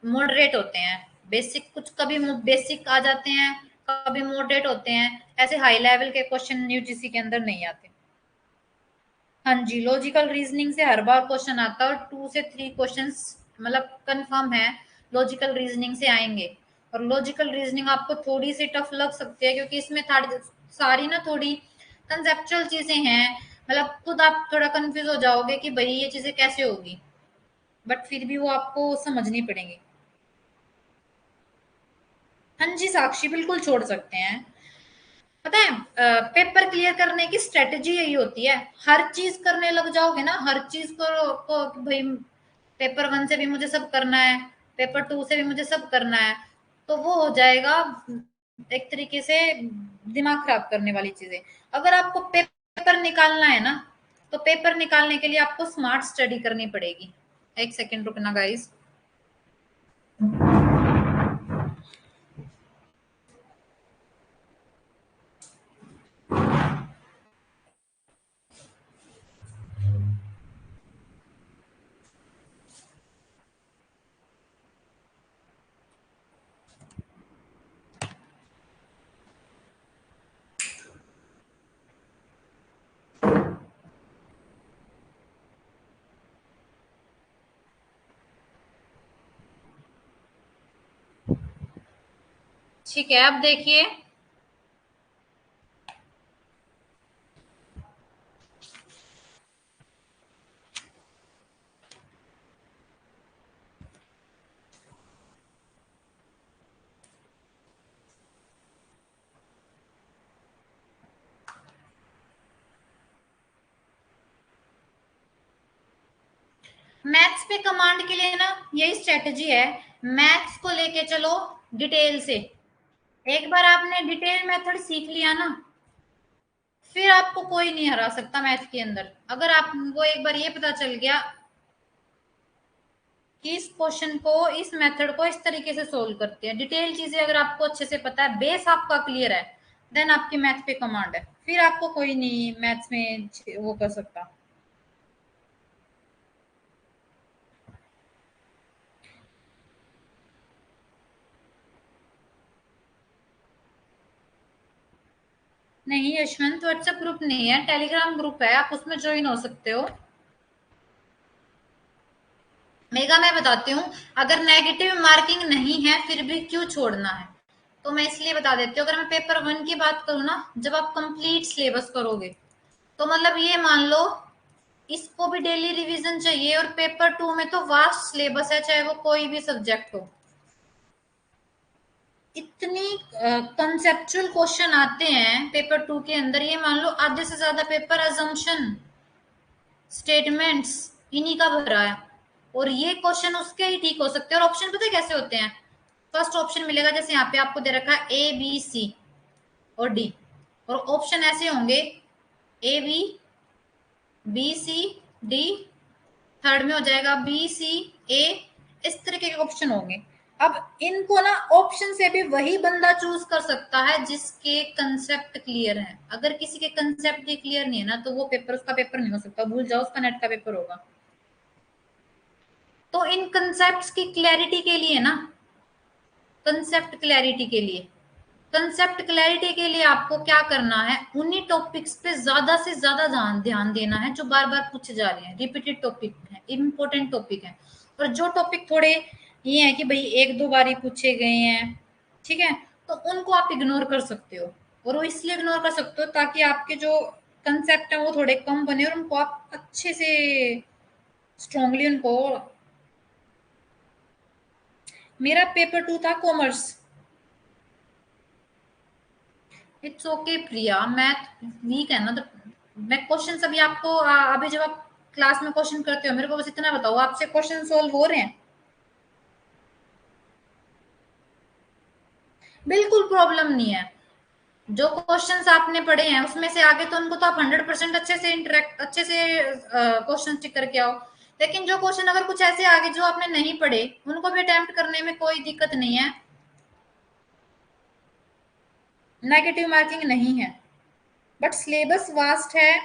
मॉडरेट होते हैं। बेसिक कुछ कभी बेसिक आ जाते हैं, कभी मॉडरेट होते हैं, ऐसे हाई लेवल के क्वेश्चन यूजीसी के अंदर नहीं आते। हाँ जी, लॉजिकल रीजनिंग से हर बार क्वेश्चन आता है और 2 से 3 क्वेश्चंस मतलब कंफर्म है लॉजिकल रीजनिंग से आएंगे। और लॉजिकल रीजनिंग आपको थोड़ी सी टफ लग सकती है क्योंकि इसमें सारी ना थोड़ी कंसेप्चुअल चीजें हैं, मतलब खुद आप थोड़ा कंफ्यूज हो जाओगे कि भाई ये चीजें कैसे होगी, बट फिर भी वो आपको समझनी पड़ेंगी। हाँ जी साक्षी, बिल्कुल छोड़ सकते हैं। पता है पेपर क्लियर करने की स्ट्रेटजी यही होती है, हर चीज करने लग जाओगे ना, हर चीज को भाई पेपर 1 से भी मुझे सब करना है, पेपर 2 से भी मुझे सब करना है, तो वो हो जाएगा एक तरीके से दिमाग खराब करने वाली चीजें। अगर आपको पेपर निकालना है ना, तो पेपर निकालने के लिए आपको स्मार्ट स्टडी करनी पड़ेगी। एक सेकेंड रुकना गाइस। ठीक है, अब देखिए मैथ्स पे कमांड के लिए ना यही स्ट्रेटजी है, मैथ्स को लेके चलो डिटेल से। एक बार आपने डिटेल मेथड सीख लिया ना, फिर आपको कोई नहीं हरा सकता मैथ के अंदर। अगर आपको एक बार ये पता चल गया कि इस क्वेश्चन को, इस मेथड को इस तरीके से सोल्व करते हैं, डिटेल चीजें अगर आपको अच्छे से पता है, बेस आपका क्लियर है, देन आपकी मैथ पे कमांड है, फिर आपको कोई नहीं मैथ्स में वो कर सकता। नहीं यशवंत, व्हाट्सएप ग्रुप नहीं है, टेलीग्राम ग्रुप है, आप उसमें ज्वाइन हो सकते हो। मेगा मैं बताती हूँ, अगर नेगेटिव मार्किंग नहीं है फिर भी क्यों छोड़ना है, तो मैं इसलिए बता देती हूँ। अगर मैं पेपर 1 की बात करूँ ना, जब आप कंप्लीट सिलेबस करोगे, तो मतलब ये मान लो इसको भी डेली रिवीजन चाहिए, और पेपर 2 में तो वास्ट सिलेबस है, चाहे वो कोई भी सब्जेक्ट हो। इतनी कंसेप्चुअल क्वेश्चन आते हैं पेपर 2 के अंदर, ये मान लो आधे से ज्यादा पेपर अजम्पशन स्टेटमेंट्स इन्हीं का भरा है, और ये क्वेश्चन उसके ही ठीक हो सकते हैं। और ऑप्शन पता है कैसे होते हैं, फर्स्ट ऑप्शन मिलेगा जैसे यहाँ पे आपको दे रखा है ए बी सी और डी, और ऑप्शन ऐसे होंगे A B, B C, D, third में हो जाएगा बी सी ए, इस तरीके के ऑप्शन होंगे। अब इनको ना ऑप्शन से भी वही बंदा चूज कर सकता है जिसके कंसेप्ट क्लियर है। अगर किसी के कंसेप्ट ही क्लियर नहीं है ना, तो वो पेपर उसका पेपर नहीं हो सकता, भूल जाओ, उसका नेट का पेपर होगा। तो इन कंसेप्ट की क्लैरिटी के लिए ना, कंसेप्ट क्लैरिटी के लिए, कंसेप्ट क्लैरिटी के लिए आपको क्या करना है, उन्हीं टॉपिक्स पे ज्यादा से ज्यादा ध्यान देना है जो बार बार पूछे जा रहे हैं, रिपीटेड टॉपिक है, इंपॉर्टेंट टॉपिक है। और जो टॉपिक थोड़े ये है कि भाई 1-2 बार ही पूछे गए हैं, ठीक है, तो उनको आप इग्नोर कर सकते हो। और वो इसलिए इग्नोर कर सकते हो ताकि आपके जो कंसेप्ट है वो थोड़े कम बने और उनको आप अच्छे से स्ट्रांगली उनको। मेरा पेपर 2 था commerce. It's okay Priya, math weak है ना, तो मैं क्वेश्चन अभी आपको अभी जब आप क्लास में क्वेश्चन करते हो, मेरे को बस इतना बताओ आपसे क्वेश्चन सोल्व हो रहे हैं? बिल्कुल प्रॉब्लम नहीं है। जो क्वेश्चंस आपने पढ़े हैं उसमें से आगे तो उनको तो आप 100% अच्छे से इंटरेक्ट, अच्छे से क्वेश्चन टिक करके आओ। लेकिन जो क्वेश्चन अगर कुछ ऐसे आगे जो आपने नहीं पढ़े, उनको भी अटेम्प्ट करने में कोई दिक्कत नहीं है, नेगेटिव मार्किंग नहीं है। बट सिलेबस वास्ट है,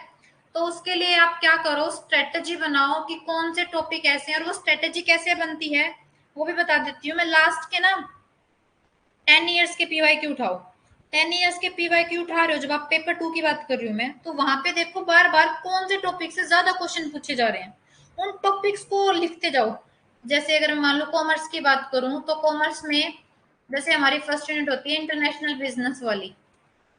तो उसके लिए आप क्या करो, स्ट्रेटेजी बनाओ कि कौन से टॉपिक ऐसे हैं, और वो स्ट्रेटेजी कैसे बनती है वो भी बता देती हूँ मैं। लास्ट के ना 10 ईयर्स के पीवाईक्यू उठाओ, 10 ईयर्स के पीवाईक्यू उठा रहे हो, जब आप पेपर 2 की बात कर रही हूँ मैं, तो वहां पे देखो बार बार कौन से टॉपिक से ज्यादा क्वेश्चन पूछे जा रहे हैं, उन टॉपिक्स को लिखते जाओ। जैसे अगर मान लो कॉमर्स की बात करूं, तो कॉमर्स में जैसे हमारी फर्स्ट यूनिट होती है इंटरनेशनल बिजनेस वाली,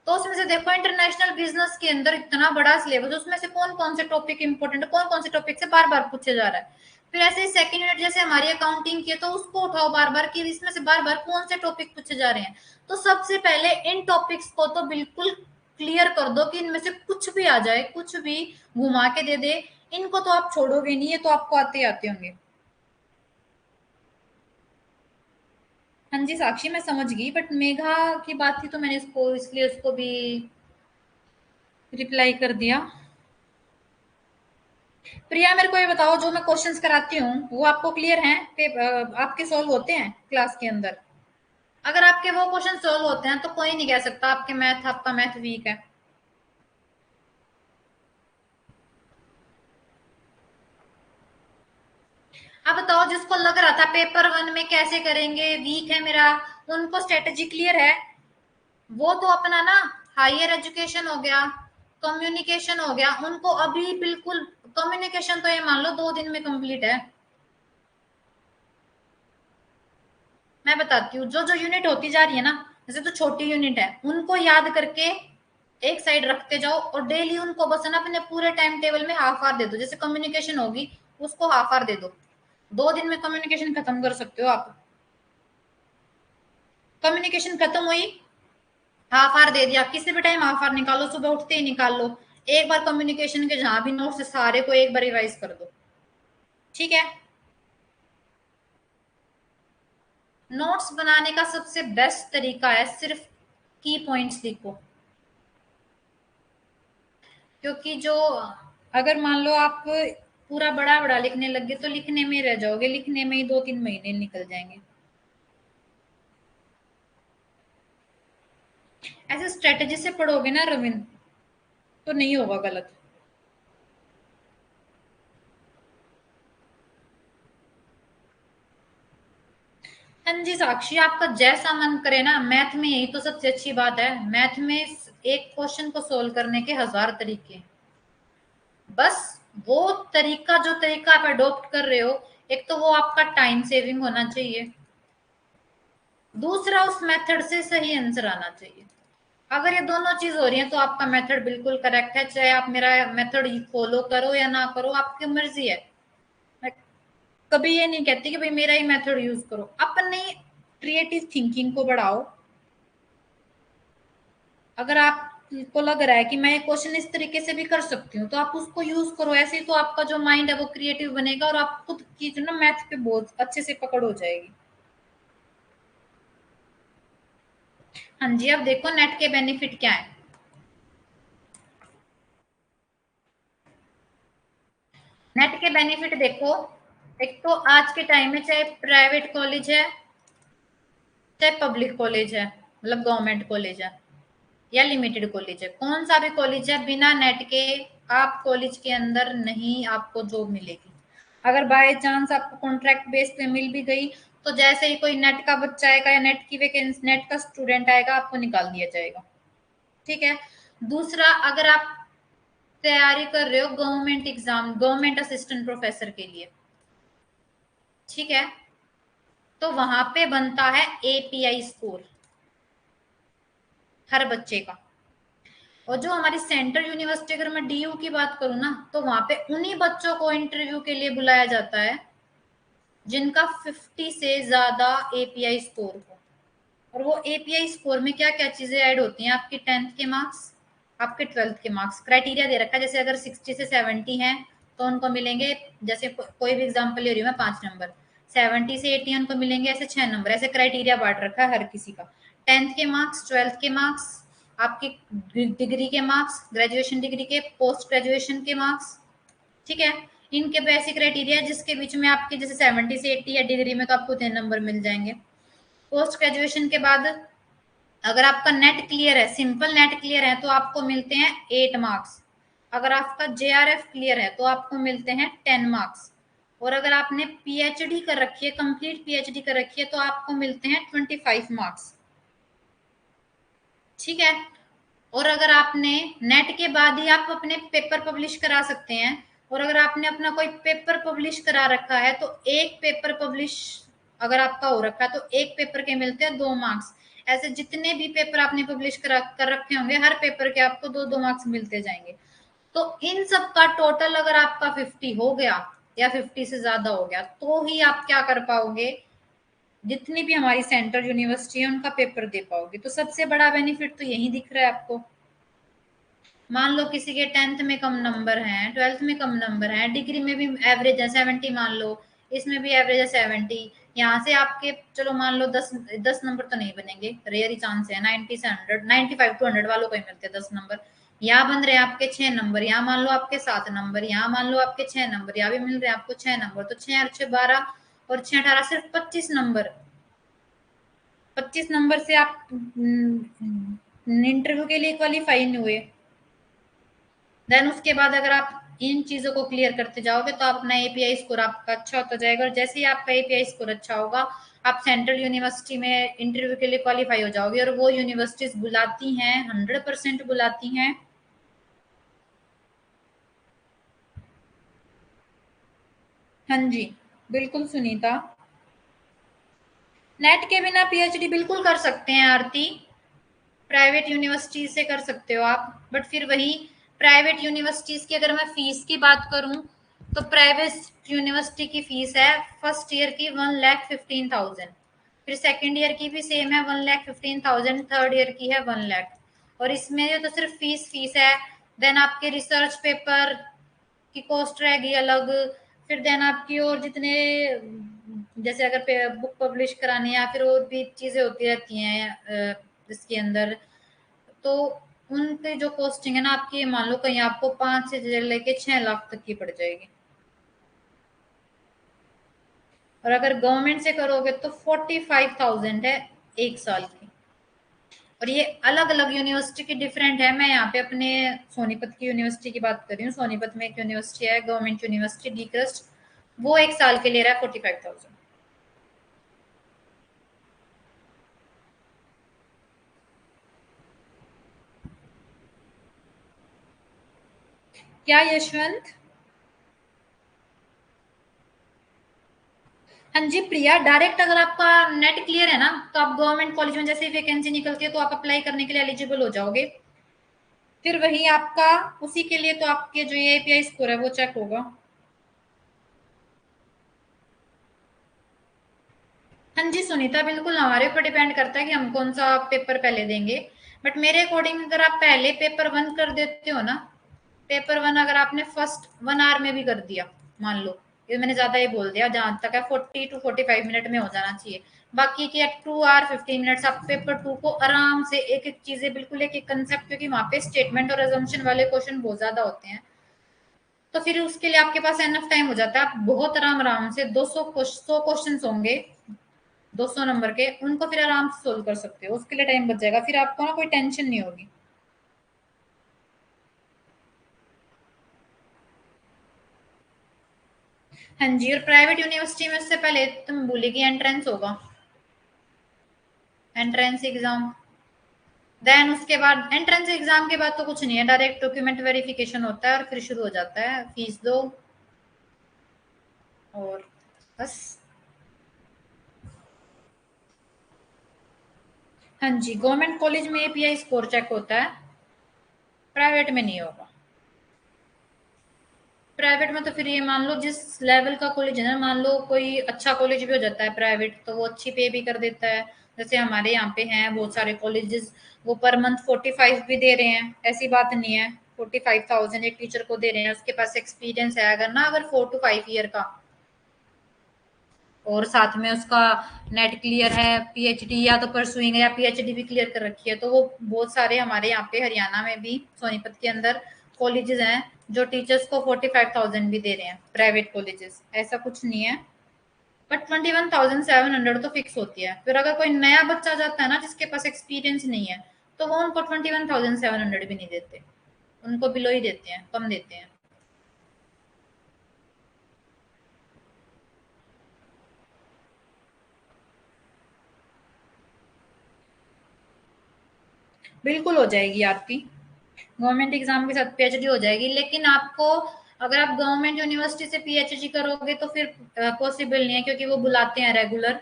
तो उसमें से देखो इंटरनेशनल बिजनेस के अंदर इतना बड़ा सिलेबस, उसमें से कौन कौन से टॉपिक इंपॉर्टेंट है, कौन कौन से टॉपिक से बार बार पूछे जा रहा है। फिर ऐसे सेकंड यूनिट जैसे हमारी अकाउंटिंग की है, तो उसको उठाओ बार बार कि इसमें से बार बार कौन से टॉपिक पूछे जा रहे हैं। तो सबसे पहले इन टॉपिक्स को तो बिल्कुल क्लियर कर दो कि इनमें से कुछ भी आ जाए, कुछ भी घुमा के दे दे, इनको तो आप छोड़ोगे नहीं, ये तो आपको आते आते होंगे। हाँ जी साक्षी मैं समझ गई, बट मेघा की बात थी तो मैंने इसको इसलिए उसको भी रिप्लाई कर दिया। प्रिया मेरे को ये बताओ, जो मैं क्वेश्चंस कराती हूँ वो आपको क्लियर हैं, आपके सॉल्व होते हैं क्लास के अंदर? अगर आपके वो क्वेश्चन सॉल्व होते हैं तो कोई नहीं कह सकता आपका मैथ वीक है। अब बताओ जिसको लग रहा था पेपर 1 में कैसे करेंगे, वीक है मेरा, उनको स्ट्रेटेजी क्लियर है, वो तो अपना ना हायर एजुकेशन हो गया, कम्युनिकेशन हो गया, उनको अभी बिल्कुल, कम्युनिकेशन तो ये मान लो 2 दिन में कंप्लीट है। मैं बताती हूँ, जो जो यूनिट होती जा रही है ना, जैसे तो छोटी यूनिट है, उनको याद करके एक साइड रखते जाओ, और डेली उनको बस ना अपने पूरे टाइम टेबल में हाफ आवर दे दो। जैसे कम्युनिकेशन होगी, उसको हाफ आवर दे दो, 2 दिन में कम्युनिकेशन खत्म कर सकते हो आप। कम्युनिकेशन खत्म हुई, हाफ आवर दे दिया, किसी भी टाइम हाफ आवर निकालो, सुबह उठते ही निकाल लो, एक बार कम्युनिकेशन के जहां भी नोट्स सारे को एक बार रिवाइज कर दो, ठीक है। नोट्स बनाने का सबसे बेस्ट तरीका है सिर्फ की पॉइंट्स लिखो, क्योंकि जो, अगर मान लो आप पूरा बड़ा बड़ा लिखने लग गए तो लिखने में रह जाओगे, लिखने में ही 2-3 महीने निकल जाएंगे। ऐसे स्ट्रेटेजी से पढ़ोगे ना रविंद्र, तो नहीं होगा गलत। हाँ जी साक्षी, आपका जैसा मन करे ना, मैथ में यही तो सबसे अच्छी बात है, मैथ में एक क्वेश्चन को सोल्व करने के 1000 तरीके हैं। बस वो तरीका, जो तरीका आप अडोप्ट कर रहे हो, एक तो वो आपका टाइम सेविंग होना चाहिए, दूसरा उस मेथड से सही आंसर आना चाहिए। अगर ये दोनों चीज हो रही है तो आपका मेथड बिल्कुल करेक्ट है, चाहे आप मेरा मेथड फॉलो करो या ना करो, आपकी मर्जी है। मैं कभी ये नहीं कहती कि भाई मेरा ही मेथड यूज करो, अपनी क्रिएटिव थिंकिंग को बढ़ाओ। अगर आपको लग रहा है कि मैं ये क्वेश्चन इस तरीके से भी कर सकती हूँ, तो आप उसको यूज करो, ऐसे ही तो आपका जो माइंड है वो क्रिएटिव बनेगा, और आप खुद की जो ना मैथ पे बहुत अच्छे से पकड़ हो जाएगी। हाँ जी, अब देखो नेट के बेनिफिट क्या है। नेट के बेनिफिट देखो, एक तो आज के टाइम में चाहे प्राइवेट कॉलेज है, चाहे पब्लिक कॉलेज है, मतलब गवर्नमेंट कॉलेज है या लिमिटेड कॉलेज है, कौन सा भी कॉलेज है, बिना नेट के आप कॉलेज के अंदर नहीं आपको जॉब मिलेगी। अगर बाय चांस आपको कॉन्ट्रैक्ट बेस पे मिल भी गई, तो जैसे ही कोई नेट का बच्चा आएगा या नेट की वैकेंसी, नेट का स्टूडेंट आएगा, आपको निकाल दिया जाएगा, ठीक है। दूसरा, अगर आप तैयारी कर रहे हो government exam, government assistant professor के लिए, ठीक है, तो वहां पे बनता है एपीआई स्कोर हर बच्चे का। और जो हमारी सेंट्रल यूनिवर्सिटी, अगर मैं डीयू की बात करूँ ना, तो वहां पे उन्हीं बच्चों को इंटरव्यू के लिए बुलाया जाता है जिनका 50 से ज्यादा एपीआई स्कोर हो। और वो एपीआई स्कोर में क्या क्या चीजें ऐड होती हैं, आपकी 10th के मार्क्स, आपके 12th के मार्क्स, क्राइटेरिया दे रखा है। जैसे अगर 60 से 70 है तो उनको मिलेंगे, जैसे कोई भी एग्जाम्पल ले रही हूँ मैं, 5 नंबर, 70 से 80 उनको मिलेंगे ऐसे 6 नंबर, ऐसे क्राइटेरिया बांट रखा है हर किसी का। 10th के मार्क्स, 12th के मार्क्स, आपकी डिग्री के मार्क्स, ग्रेजुएशन डिग्री के, पोस्ट ग्रेजुएशन के मार्क्स, ठीक है। इनके बेसिक क्राइटेरिया, जिसके बीच में आपके जैसे 70 से 80 है डिग्री में, तो आपको 3 नंबर मिल जाएंगे। पोस्ट ग्रेजुएशन के बाद अगर आपका नेट क्लियर है, सिंपल नेट क्लियर है, तो आपको मिलते हैं 8 मार्क्स। अगर आपका JRF क्लियर है तो आपको मिलते हैं 10 मार्क्स, और अगर आपने PhD कर रखी है, कंप्लीट PhD कर रखी है, तो आपको मिलते हैं 25 मार्क्स। ठीक है। और अगर आपने नेट के बाद ही आप अपने पेपर पब्लिश करा सकते हैं, और अगर आपने अपना कोई पेपर पब्लिश करा रखा है तो एक पेपर पब्लिश अगर आपका हो रखा है तो एक पेपर के मिलते हैं 2 मार्क्स। ऐसे जितने भी पेपर आपने पब्लिश करा कर रखे होंगे, हर पेपर के आपको 2-2 मार्क्स मिलते जाएंगे। तो इन सब का टोटल अगर आपका 50 हो गया या 50 से ज्यादा हो गया, तो ही आप क्या कर पाओगे, जितनी भी हमारी सेंट्रल यूनिवर्सिटी है उनका पेपर दे पाओगे। तो सबसे बड़ा बेनिफिट तो यही दिख रहा है आपको। मान लो किसी के 10th में कम नंबर हैं, 12th में कम नंबर हैं, डिग्री में भी एवरेज है 70 मान लो, इसमें भी एवरेज है 70, यहाँ से आपके चलो मान लो 10 नंबर तो नहीं बनेंगे, रेयर ही चांस है, 90 से 100, 95 टू 100 वालों को ही मिलते हैं 10 नंबर। यहाँ बन रहे हैं आपके 6 नंबर, यहाँ मान लो आपके 7 नंबर, यहाँ मान लो आपके 6 नंबर, यहाँ भी मिल रहे हैं आपको 6 नंबर, तो 6 और 6 12 और 6 18 सिर्फ 25 नंबर। 25 नंबर से आप इंटरव्यू के लिए क्वालिफाई नहीं हुए। देन उसके बाद अगर आप इन चीजों को क्लियर करते जाओगे तो अपना एपीआई स्कोर आपका अच्छा होता जाएगा, और जैसे ही आपका एपीआई स्कोर अच्छा होगा, आप सेंट्रल यूनिवर्सिटी में इंटरव्यू के लिए क्वालिफाई हो जाओगे, और वो यूनिवर्सिटीज बुलाती हैं, 100% बुलाती हैं। हाँ जी, बिल्कुल सुनीता। नेट के बिना पीएचडी बिल्कुल कर सकते हैं आरती, प्राइवेट यूनिवर्सिटी से कर सकते हो आप, बट फिर वही प्राइवेट यूनिवर्सिटीज की अगर मैं फीस की बात करूं, तो प्राइवेट यूनिवर्सिटी की फीस है फर्स्ट ईयर की 1,15,000, फिर सेकेंड ईयर की भी सेम है 1,15,000, थर्ड ईयर की है 1 लाख। और इसमें तो सिर्फ फीस है। देन आपके रिसर्च पेपर की कॉस्ट रहेगी अलग, फिर देन आपकी और जितने जैसे अगर बुक पब्लिश करानी है या फिर और भी चीजें होती रहती हैं इसके अंदर, तो उनकी जो कॉस्टिंग है ना आपकी, मान लो कहीं आपको 5 से लेके 6 लाख तक की पड़ जाएगी। और अगर गवर्नमेंट से करोगे तो 45,000 है 1 साल की। और ये अलग अलग यूनिवर्सिटी की डिफरेंट है। मैं यहाँ पे अपने सोनीपत की यूनिवर्सिटी की बात कर रही हूँ। सोनीपत में एक यूनिवर्सिटी है गवर्नमेंट यूनिवर्सिटी डी क्रस्ट, वो 1 साल के ले रहा है 45,000। क्या यशवंत? हाँ जी प्रिया, डायरेक्ट अगर आपका नेट क्लियर है ना, तो आप गवर्नमेंट कॉलेज में जैसे ही वैकेंसी निकलती है तो आप अप्लाई करने के लिए एलिजिबल हो जाओगे। फिर वही आपका उसी के लिए तो आपके जो ये एपीआई स्कोर है वो चेक होगा। हाँ जी सुनीता, बिल्कुल हमारे ऊपर डिपेंड करता है कि हम कौन सा पेपर पहले देंगे। बट मेरे अकॉर्डिंग अगर आप पहले पेपर 1 कर देते हो ना, पेपर 1 अगर आपने फर्स्ट 1 आवर में भी कर दिया, मान लो ये मैंने ज्यादा ही बोल दिया, जहां तक है 40 to 45 मिनट में हो जाना चाहिए, बाकी के 2 hour 15 मिनट्स आप पेपर 2 को आराम से एक एक चीजें बिल्कुल एक एक कंसेप्ट, क्योंकि वहां पे स्टेटमेंट और अजम्पशन वाले क्वेश्चन बहुत ज्यादा होते हैं, तो फिर उसके लिए आपके पास एनफ टाइम हो जाता है। आप बहुत आराम आराम से 100 क्वेश्चन होंगे 200 नंबर के, उनको फिर आराम से सोल्व कर सकते हो, उसके लिए टाइम बच जाएगा, फिर आपको ना कोई टेंशन नहीं होगी। हाँ जी, और प्राइवेट यूनिवर्सिटी में उससे पहले तुम भूलेगी एंट्रेंस होगा, एंट्रेंस एग्जाम। देन उसके बाद एंट्रेंस एग्जाम के बाद तो कुछ नहीं है, डायरेक्ट डॉक्यूमेंट वेरिफिकेशन होता है और फिर शुरू हो जाता है, फीस दो और बस। हाँ जी, गवर्नमेंट कॉलेज में एपीआई स्कोर चेक होता है, प्राइवेट में नहीं होगा। प्राइवेट में तो फिर ये मान लो जिस लेवल का कॉलेज है ना, मान लो कोई अच्छा कॉलेज भी हो जाता है प्राइवेट, तो वो अच्छी पे भी कर देता है। जैसे हमारे यहाँ पे हैं बहुत सारे कॉलेजेस, वो पर मंथ 45 भी दे रहे हैं, ऐसी बात नहीं है। 45,000 एक टीचर को दे रहे हैं, उसके पास एक्सपीरियंस है अगर ना, अगर 4 to 5 ईयर का, और साथ में उसका नेट क्लियर है, पीएचडी या तो परसुइंग है या पीएचडी भी क्लियर कर रखी है, तो वो बहुत सारे हमारे यहाँ पे हरियाणा में भी सोनीपत के अंदर कॉलेजेस हैं जो टीचर्स को 45,000 भी दे रहे हैं, प्राइवेट कॉलेजेस, ऐसा कुछ नहीं है। बट 21,700 तो फिक्स होती है। फिर अगर कोई नया बच्चा जाता है ना जिसके पास एक्सपीरियंस नहीं है, तो वो उनको 21,700 भी नहीं देते। उनको बिलो ही देते हैं, कम देते हैं। बिल्कुल हो जाएगी आपकी, गवर्नमेंट एग्जाम के साथ पीएचडी हो जाएगी। लेकिन आपको, अगर आप गवर्नमेंट यूनिवर्सिटी से पीएचडी करोगे तो फिर पॉसिबल नहीं है, क्योंकि वो बुलाते हैं रेगुलर।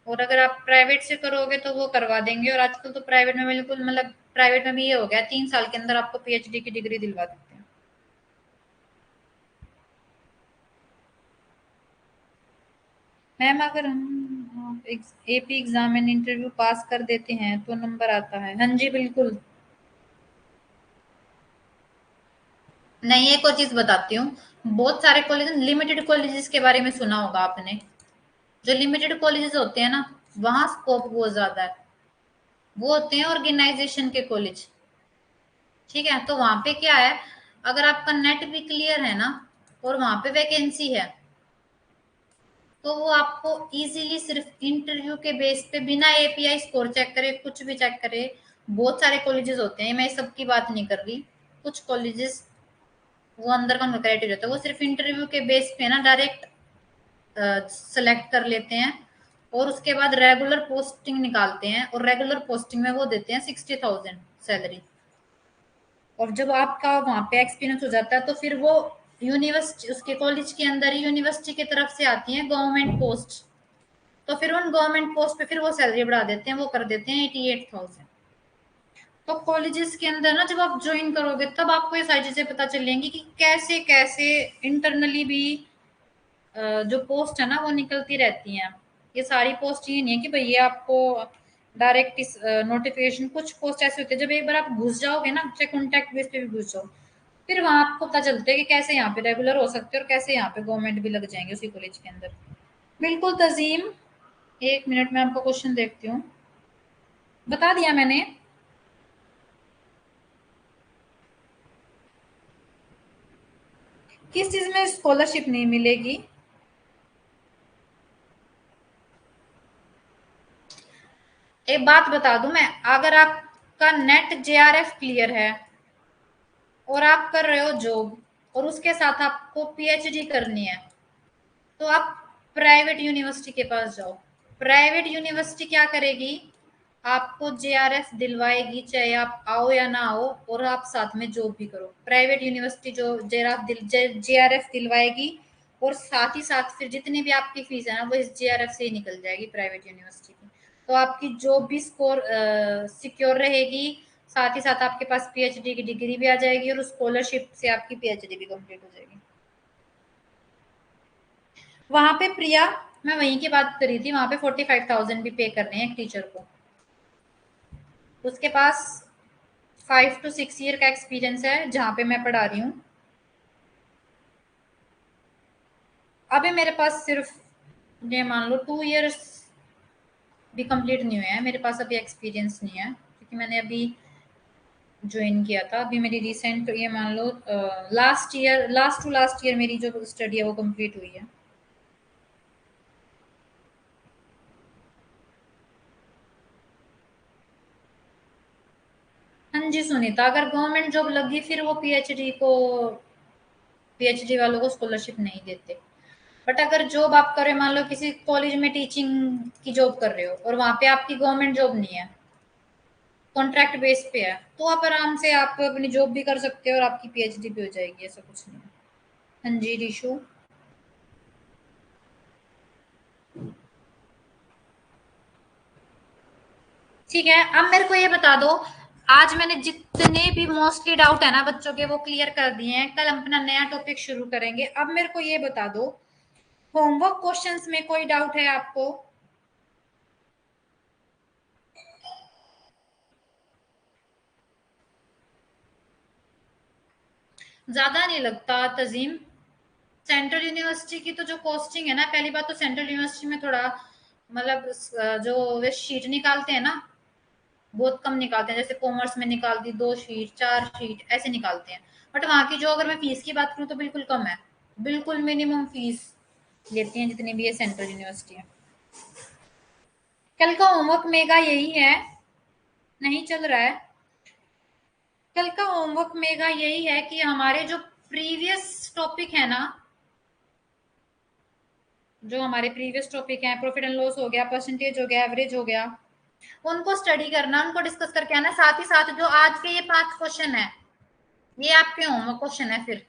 और अगर आप प्राइवेट से करोगे तो वो करवा देंगे, और आजकल तो प्राइवेट में बिल्कुल, मतलब प्राइवेट में भी ये हो गया 3 साल के अंदर आपको पीएचडी की डिग्री दिलवा देते हैं। मैम अगर हम एपी एग्जाम एंड इंटरव्यू पास कर देते हैं तो नंबर आता है, हाँ जी बिल्कुल। नहीं, एक और चीज बताती हूँ, बहुत सारे कॉलेज, लिमिटेड कॉलेजेस के बारे में सुना होगा आपने। जो लिमिटेड कॉलेजेस होते हैं ना, वहां स्कोप बहुत ज्यादा है। वो होते हैं ऑर्गेनाइजेशन के कॉलेज, ठीक है। तो वहां पे क्या है, अगर आपका नेट भी क्लियर है ना और वहां पे वैकेंसी है, तो वो आपको इजीली सिर्फ इंटरव्यू के बेस पे, बिना एपीआई स्कोर चेक करे, कुछ भी चेक करे। बहुत सारे कॉलेजेस होते हैं, मैं सबकी बात नहीं कर रही, कुछ कॉलेजेस वो अंदर का क्राइटेरिया होता है, वो सिर्फ इंटरव्यू के बेस पे ना डायरेक्ट सेलेक्ट कर लेते हैं। और उसके बाद रेगुलर पोस्टिंग निकालते हैं, और रेगुलर पोस्टिंग में वो देते हैं 60,000 सैलरी। और जब आपका वहां पे एक्सपीरियंस हो जाता है तो फिर वो यूनिवर्सिटी, उसके कॉलेज के अंदर ही यूनिवर्सिटी की तरफ से आती है गवर्नमेंट पोस्ट। तो फिर उन गवर्नमेंट पोस्ट पे फिर वो सैलरी बढ़ा देते हैं, वो कर देते हैं 88,000। तो कॉलेजेस के अंदर ना जब आप ज्वाइन करोगे तब आपको ये सारी चीजें पता चलेंगी कि कैसे कैसे इंटरनली भी जो पोस्ट है ना वो निकलती रहती हैं। ये सारी पोस्ट ये नहीं है कि भैया आपको डायरेक्ट इस नोटिफिकेशन, कुछ पोस्ट ऐसे होते हैं जब एक बार आप घुस जाओगे ना, चाहे कॉन्टैक्ट बेस पे भी घुस जाओ, फिर वहां आपको पता चलता है कि कैसे यहाँ पे रेगुलर हो सकते हैं और कैसे यहाँ पे गवर्नमेंट भी लग जाएंगे उसी कॉलेज के अंदर। बिल्कुल तजीम, 1 मिनट में आपको क्वेश्चन देखती हूँ। बता दिया मैंने। किस चीज में स्कॉलरशिप नहीं मिलेगी? एक बात बता दूं मैं, अगर आपका नेट जेआरएफ क्लियर है और आप कर रहे हो जॉब, और उसके साथ आपको पीएचडी करनी है, तो आप प्राइवेट यूनिवर्सिटी के पास जाओ। प्राइवेट यूनिवर्सिटी क्या करेगी, आपको जेआरएफ दिलवाएगी, चाहे आप आओ या ना आओ, और आप साथ में जॉब भी करो। प्राइवेट यूनिवर्सिटी जो जेआरएफ दिलवाएगी, और साथ ही साथ फिर जितनी भी आपकी फीस है ना वो इस जेआरएफ से ही निकल जाएगी प्राइवेट यूनिवर्सिटी की। तो आपकी जॉब भी स्कोर सिक्योर रहेगी, साथ ही साथ आपके पास पीएचडी की डिग्री भी आ जाएगी, और स्कॉलरशिप से आपकी पीएचडी भी कंप्लीट हो जाएगी। वहां पे प्रिया, मैं वहीं की बात करी थी, वहां पे 45,000 भी पे करने हैं एक टीचर को। उसके पास 5 to 6 ईयर का एक्सपीरियंस है जहाँ पे मैं पढ़ा रही हूँ। अभी मेरे पास सिर्फ, ये मान लो 2 ईयर्स भी कंप्लीट नहीं हुए हैं मेरे पास, अभी एक्सपीरियंस नहीं है, क्योंकि मैंने अभी ज्वाइन किया था। अभी मेरी रिसेंट, ये मान लो लास्ट ईयर, लास्ट ईयर मेरी जो स्टडी है वो कंप्लीट हुई है। हाँ जी सुनीता, अगर गवर्नमेंट जॉब लगी फिर वो पीएचडी वालों को स्कॉलरशिप नहीं देते। बट अगर जॉब आप कर रहे हो, मान लो किसी कॉलेज में टीचिंग की जॉब कर रहे हो और वहां पे आपकी गवर्नमेंट जॉब नहीं है, कॉन्ट्रैक्ट बेस पे है, तो आप आराम से आप अपनी जॉब भी कर सकते हो और आपकी पीएचडी भी हो जाएगी, ऐसा कुछ नहीं है। हाँ जी रिशु। ठीक है, अब मेरे को ये बता दो, आज मैंने जितने भी मोस्टली डाउट है ना बच्चों के वो क्लियर कर दिए हैं, कल हम अपना नया टॉपिक शुरू करेंगे। अब मेरे को ये बता दो, होमवर्क क्वेश्चंस में कोई डाउट है आपको? ज्यादा नहीं लगता तजीम। सेंट्रल यूनिवर्सिटी की तो जो कॉस्टिंग है ना, पहली बात तो सेंट्रल यूनिवर्सिटी में थोड़ा, मतलब जो वे शीट निकालते हैं ना, बहुत कम निकालते हैं। जैसे कॉमर्स में निकाल दी 2 शीट 4 शीट ऐसे निकालते हैं। बट वहां की जो, अगर मैं फीस की बात करूँ तो बिल्कुल कम है, बिल्कुल मिनिमम फीस लेती हैं जितनी भी ये सेंट्रल यूनिवर्सिटी है। कल का होमवर्क मेगा यही है, नहीं चल रहा है। कल का होमवर्क मेगा यही है कि हमारे जो प्रीवियस टॉपिक है ना, जो हमारे प्रीवियस टॉपिक है, प्रॉफिट एंड लॉस हो गया, परसेंटेज हो गया, एवरेज हो गया, उनको स्टडी करना, उनको डिस्कस करके आना। साथ ही साथ जो आज के ये 5 क्वेश्चन है, ये आपके होमवर्क क्वेश्चन है फिर,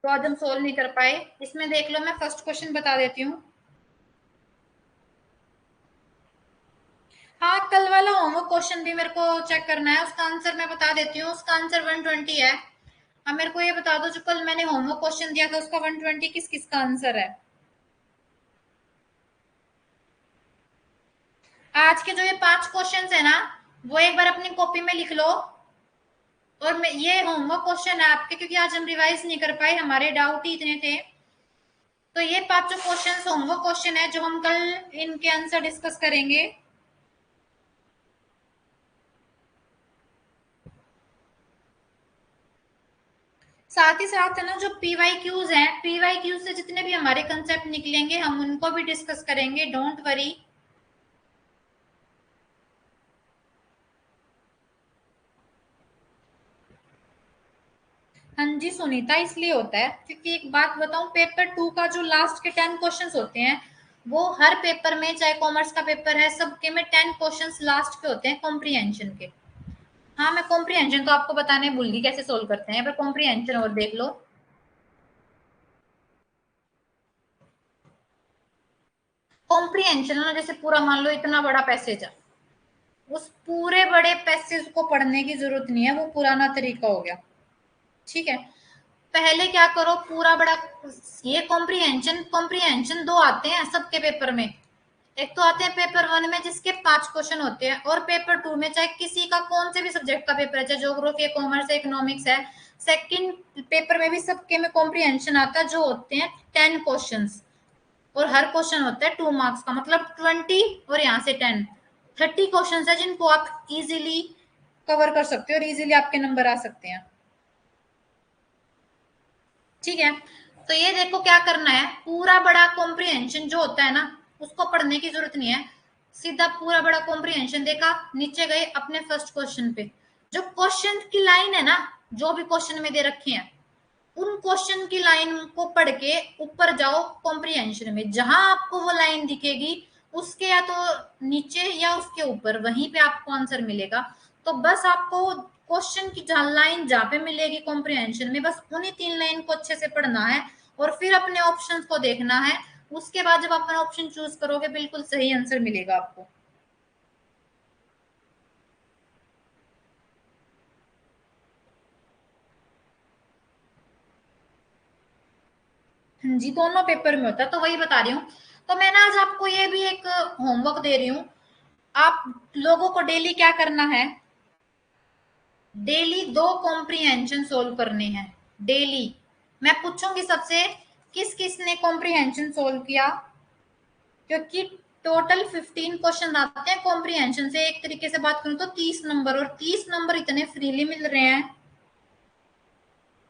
तो आज हम सोल्व नहीं कर पाए। इसमें देख लो, मैं फर्स्ट क्वेश्चन बता देती हूँ। हाँ, कल वाला होमवर्क क्वेश्चन भी मेरे को चेक करना है, उसका आंसर मैं बता देती हूँ। उसका आंसर 120 है। अब मेरे को ये बता दो, जो कल मैंने होमवर्क क्वेश्चन दिया था उसका 120 किस किस का आंसर है। आज के जो ये 5 क्वेश्चन है ना, वो एक बार अपनी कॉपी में लिख लो। और मैं ये होमवर्क क्वेश्चन है आपके, क्योंकि आज हम रिवाइज नहीं कर पाए, हमारे डाउट ही इतने थे। तो ये 5 जो क्वेश्चन होमवर्क क्वेश्चन है, जो हम कल इनके आंसर डिस्कस करेंगे। साथ ही साथ है ना, जो पीवाई क्यूज हैं, पीवाई क्यूज से जितने भी हमारे कंसेप्ट निकलेंगे हम उनको भी डिस्कस करेंगे, डोंट वरी। हाँ जी सुनीता, इसलिए होता है क्योंकि एक बात बताऊं, पेपर 2 का जो लास्ट के 10 क्वेश्चंस होते हैं, वो हर पेपर में, चाहे कॉमर्स का पेपर है, सबके में 10 क्वेश्चंस लास्ट के होते हैं कॉम्प्रीहेंशन के। हाँ, मैं कॉम्प्रीहेंशन तो आपको बताने भूल गई कैसे सोल्व करते हैं, पर कॉम्प्रीहेंशन और देख लो। कॉम्प्रीहेंशन ना, जैसे पूरा मान लो इतना बड़ा पैसेज है, उस पूरे बड़े पैसेज को पढ़ने की जरूरत नहीं है, वो पुराना तरीका हो गया। ठीक है, पहले क्या करो, पूरा बड़ा, ये कॉम्प्रीहेंशन, कॉम्प्रीहेंशन दो आते हैं सबके पेपर में। एक तो आते हैं पेपर 1 में जिसके 5 क्वेश्चन होते हैं, और पेपर 2 में चाहे किसी का कौन से भी सब्जेक्ट का पेपर है, चाहे ज्योग्राफी है, कॉमर्स है, इकोनॉमिक्स है, सेकंड पेपर में भी सबके में कॉम्प्रीहेंशन आता है, जो होते हैं 10 क्वेश्चंस। और हर क्वेश्चन होता है 2 मार्क्स का, मतलब 20, और यहाँ से 10, 30 क्वेश्चन है जिनको आप इजीली कवर कर सकते हो और इजीली आपके नंबर आ सकते हैं। ठीक है, तो ये देखो क्या करना है, पूरा बड़ा कॉम्प्रीहेंशन जो होता है ना, उसको पढ़ने की जरूरत नहीं है। सीधा पूरा बड़ा कॉम्प्रीहेंशन देखा, नीचे गए अपने फर्स्ट क्वेश्चन पे, जो क्वेश्चन की लाइन है ना, जो भी क्वेश्चन में दे रखे हैं, उन क्वेश्चन की लाइन को पढ़ के ऊपर जाओ कॉम्प्रीहेंशन में, जहां आपको वो लाइन दिखेगी, उसके या तो नीचे या उसके ऊपर, वहीं पे आपको आंसर मिलेगा। तो बस आपको क्वेश्चन की जहां लाइन जहां पे मिलेगी कॉम्प्रीहेंशन में, बस उन्हीं 3 लाइन को अच्छे से पढ़ना है, और फिर अपने ऑप्शंस को देखना है। उसके बाद जब अपना ऑप्शन चूज करोगे, बिल्कुल सही आंसर मिलेगा आपको। जी, दोनों पेपर में होता है, तो वही बता रही हूँ। तो मैं ना आज आपको ये भी एक होमवर्क दे रही हूँ। आप लोगों को डेली क्या करना है, डेली 2 कॉम्प्रीहेंशन सोल्व करने हैं। डेली मैं पूछूंगी सबसे, किस किस ने कॉम्प्रीहेंशन सोल्व किया, क्योंकि टोटल 15 क्वेश्चन आते हैं कॉम्प्रीहेंशन से। एक तरीके से बात करूं तो 30 नंबर, और 30 नंबर इतने फ्रीली मिल रहे हैं।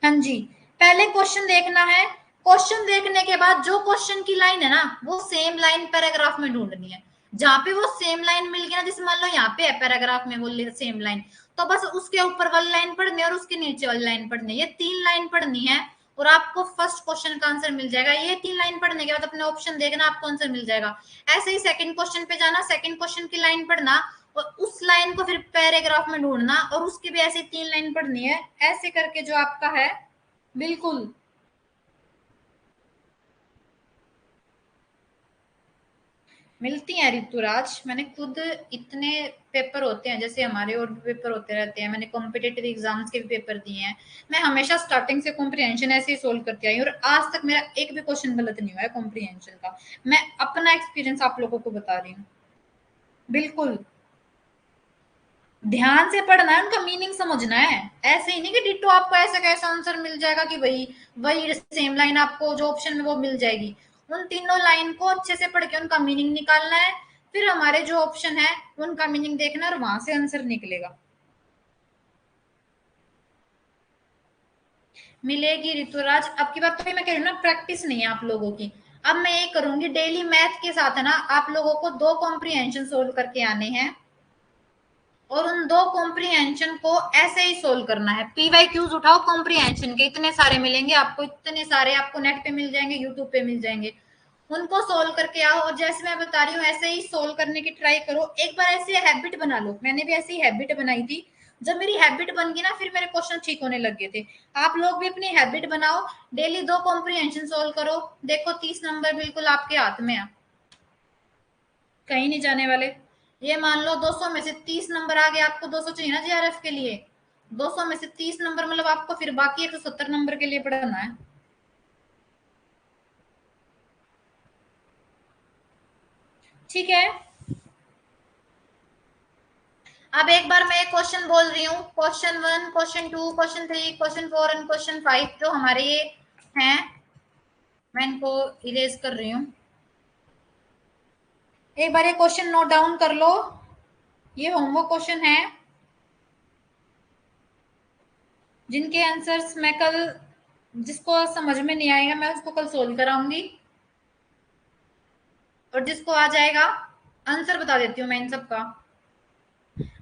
हाँ जी, पहले क्वेश्चन देखना है, क्वेश्चन देखने के बाद जो क्वेश्चन की लाइन है ना, वो सेम लाइन पैराग्राफ में ढूंढनी है। जहां पे वो सेम लाइन मिल गया ना, जैसे मान लो यहाँ पे है पैराग्राफ में वो सेम लाइन, तो बस उसके ऊपर वाली लाइन पढ़नी है और उसके नीचे वाली लाइन पढ़नी है, ये 3 लाइन पढ़नी है, और आपको फर्स्ट क्वेश्चन का आंसर मिल जाएगा। ये 3 लाइन पढ़ने के बाद अपने ऑप्शन देखना, आपको आंसर मिल जाएगा। ऐसे ही सेकंड क्वेश्चन पे जाना, सेकंड क्वेश्चन की लाइन पढ़ना, और उस लाइन को फिर पैराग्राफ में ढूंढना, और उसकी भी ऐसे 3 लाइन पढ़नी है। ऐसे करके जो आपका है, बिल्कुल मिलती हैं ऋतुराज। मैंने खुद, इतने पेपर होते हैं, जैसे हमारे और भी पेपर होते रहते हैं, मैंने कॉम्पिटेटिव एग्जाम्स के भी पेपर दिए हैं। मैं हमेशा स्टार्टिंग से कॉम्प्रीहेंशन ऐसे ही सोल्व करती आई, और आज तक मेरा एक भी क्वेश्चन गलत नहीं हुआ है कॉम्प्रीहेंशन का। मैं अपना एक्सपीरियंस आप लोगों को बता रही हूँ। बिल्कुल ध्यान से पढ़ना है, उनका मीनिंग समझना है। ऐसे ही नहीं कि डिट्टो आपको ऐसा कैसा आंसर मिल जाएगा कि वही वही सेम लाइन आपको जो ऑप्शन में वो मिल जाएगी। उन तीनों लाइन को अच्छे से पढ़ के उनका मीनिंग निकालना है, फिर हमारे जो ऑप्शन है उनका मीनिंग देखना है, और वहां से आंसर निकलेगा। मिलेगी ऋतुराज, अब की बात तो मैं कह रही हूँ ना, प्रैक्टिस नहीं है आप लोगों की। अब मैं ये करूंगी, डेली मैथ के साथ है ना, आप लोगों को 2 कॉम्प्रीहेंशन सोल्व करके आने हैं। और उन दो कॉम्प्रिहेंशन को ऐसे ही सोल्व करना है। पीवाईक्यूज उठाओ कॉम्प्रिहेंशन के, इतने सारे मिलेंगे आपको, इतने सारे आपको नेट पे मिल जाएंगे, यूट्यूब पे मिल जाएंगे, उनको सोल्व करके आओ। और जैसे मैं बता रही हूँ ऐसे ही सोल्व करने की ट्राई करो। एक बार ऐसी हैबिट बना लो, मैंने भी ऐसी हैबिट बनाई थी। जब मेरी हैबिट बन गई ना, फिर मेरे क्वेश्चन ठीक होने लग गए थे। आप लोग भी अपनी हैबिट बनाओ, डेली दो कॉम्प्रिहेंशन सोल्व करो, देखो 30 नंबर बिल्कुल आपके हाथ में है, कहीं नहीं जाने वाले। ये मान लो 200 में से 30 नंबर आ गए, आपको 200 चाहिए ना जीआरएफ के लिए, 200 में से 30 नंबर मतलब आपको फिर बाकी 170 नंबर के लिए पढ़ना है। ठीक है, अब एक बार मैं क्वेश्चन बोल रही हूँ, question 1, question 2, question 3, question 4 and question 5 जो हमारे ये हैं, मैं इनको इरेज कर रही हूँ। एक बार ये क्वेश्चन नोट डाउन कर लो, ये होमवर्क क्वेश्चन है जिनके आंसर्स मैं कल, जिसको समझ में नहीं आएगा मैं उसको कल सोल्व कराऊंगी, और जिसको आ जाएगा, आंसर बता देती हूँ मैं इन सबका।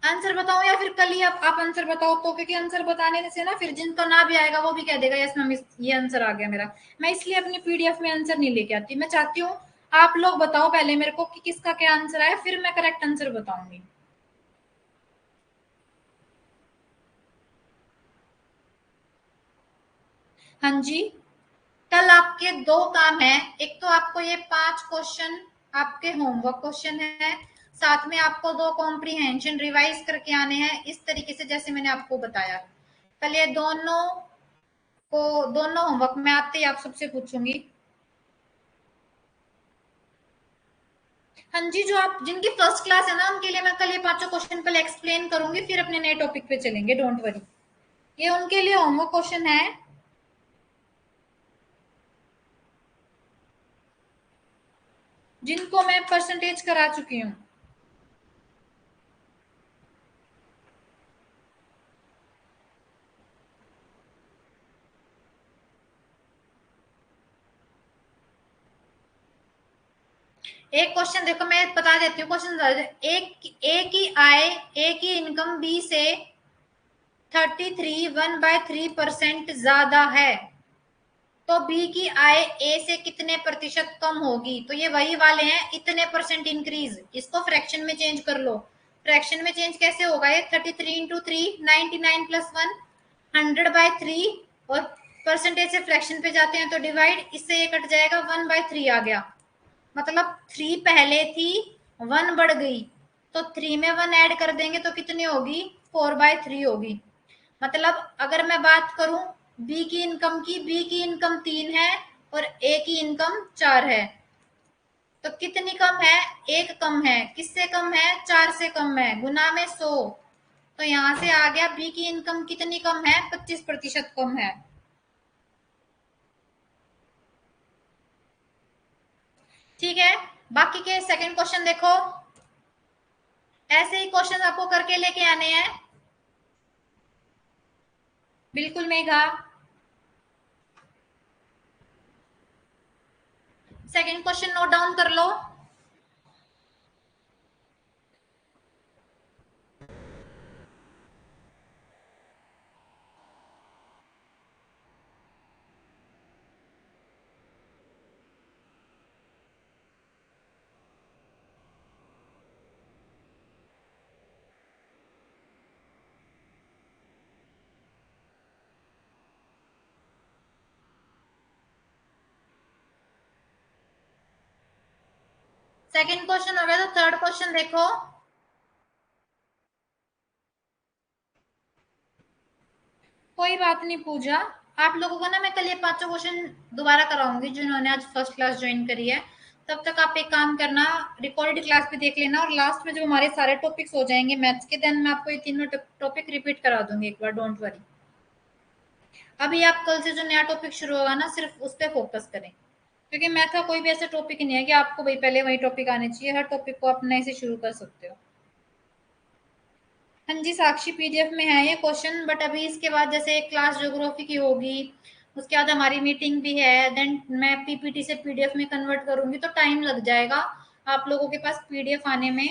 आंसर बताओ या फिर कल ही आप आंसर बताओ, तो क्योंकि आंसर बताने से ना फिर जिनका ना भी आएगा वो भी कह देगा यस मैम ये आंसर आ गया मेरा। मैं इसलिए अपनी पीडीएफ में आंसर नहीं लेके आती, मैं चाहती हूँ आप लोग बताओ पहले मेरे को कि किसका क्या आंसर आया, फिर मैं करेक्ट आंसर बताऊंगी। हाँ जी, कल आपके दो काम है, एक तो आपको ये 5 क्वेश्चन आपके होमवर्क क्वेश्चन है, साथ में आपको दो कॉम्प्रिहेंशन रिवाइज करके आने हैं इस तरीके से जैसे मैंने आपको बताया। कल ये दोनों को, दोनों होमवर्क मैं आते ही आप सबसे पूछूंगी। हाँ जी, जो आप जिनकी फर्स्ट क्लास है ना उनके लिए मैं कल ये पांचों क्वेश्चन पहले एक्सप्लेन करूंगी, फिर अपने नए टॉपिक पे चलेंगे, डोंट वरी। ये उनके लिए होमवर्क क्वेश्चन है जिनको मैं परसेंटेज करा चुकी हूँ। एक क्वेश्चन देखो मैं बता देती हूँ, क्वेश्चन ए की आय, ए की इनकम बी से 33 1/3% ज्यादा है, तो बी की आय ए से कितने प्रतिशत कम होगी। तो ये वही वाले हैं, इतने परसेंट इंक्रीज, इसको फ्रैक्शन में चेंज कर लो। फ्रैक्शन में चेंज कैसे होगा, ये 33 इंटू 3 99 प्लस 1 100/3, और परसेंटेज से फ्रैक्शन पे जाते हैं तो डिवाइड, इससे ये कट जाएगा 1/3 आ गया, मतलब 3 पहले थी 1 बढ़ गई, तो 3 में 1 ऐड कर देंगे तो कितनी होगी 4/3 होगी। मतलब अगर मैं बात करूं बी की इनकम की, बी की इनकम 3 है और ए की इनकम 4 है, तो कितनी कम है, एक कम है, किससे कम है 4 से कम है, गुना में 100, तो यहां से आ गया बी की इनकम कितनी कम है 25% कम है। ठीक है, बाकी के सेकंड क्वेश्चन देखो, ऐसे ही क्वेश्चन आपको करके लेके आने हैं। बिल्कुल Megha, second question note down कर लो। सेकंड क्वेश्चन हो गया, तो थर्ड क्वेश्चन देखो। कोई बात नहीं पूजा, आप लोगों को ना मैं कल ये पांचों क्वेश्चन दोबारा कराऊंगी जिन्होंने आज फर्स्ट क्लास ज्वाइन करी है। तब तक आप एक काम करना, रिकॉर्डेड क्लास भी देख लेना, और लास्ट में जब हमारे सारे टॉपिक्स हो जाएंगे मैथ्स के, देन मैं आपको ये तीनों टॉपिक रिपीट करा दूंगी एक बार, डोंट वरी। अभी आप कल से जो नया टॉपिक शुरू होगा ना सिर्फ उस पर फोकस करें, क्योंकि मैथ का कोई भी ऐसा टॉपिक नहीं है कि आपको भाई पहले वही टॉपिक आने चाहिए, हर टॉपिक को आप नए से शुरू कर सकते हो। हाँ जी साक्षी, पीडीएफ में है ये क्वेश्चन, बट अभी इसके बाद जैसे एक क्लास ज्योग्राफी की होगी, उसके बाद हमारी मीटिंग भी है, देन मैं पीपीटी से पीडीएफ में कन्वर्ट करूंगी, तो टाइम लग जाएगा आप लोगों के पास पीडीएफ आने में।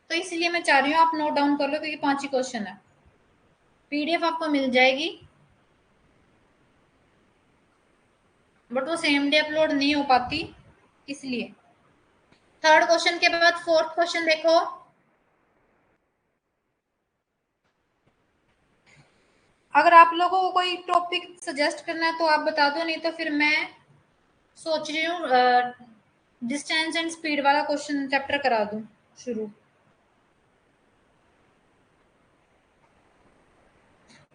तो इसलिए मैं चाह रही हूँ आप नोट डाउन कर लो, क्योंकि 5 ही क्वेश्चन है। पीडीएफ आपको मिल जाएगी, बट वो सेम डे अपलोड नहीं हो पाती, इसलिए। थर्ड क्वेश्चन के बाद फोर्थ क्वेश्चन देखो। अगर आप लोगों को कोई टॉपिक सजेस्ट करना है तो आप बता दो, नहीं तो फिर मैं सोच रही हूँ डिस्टेंस एंड स्पीड वाला क्वेश्चन चैप्टर करा दूं शुरू।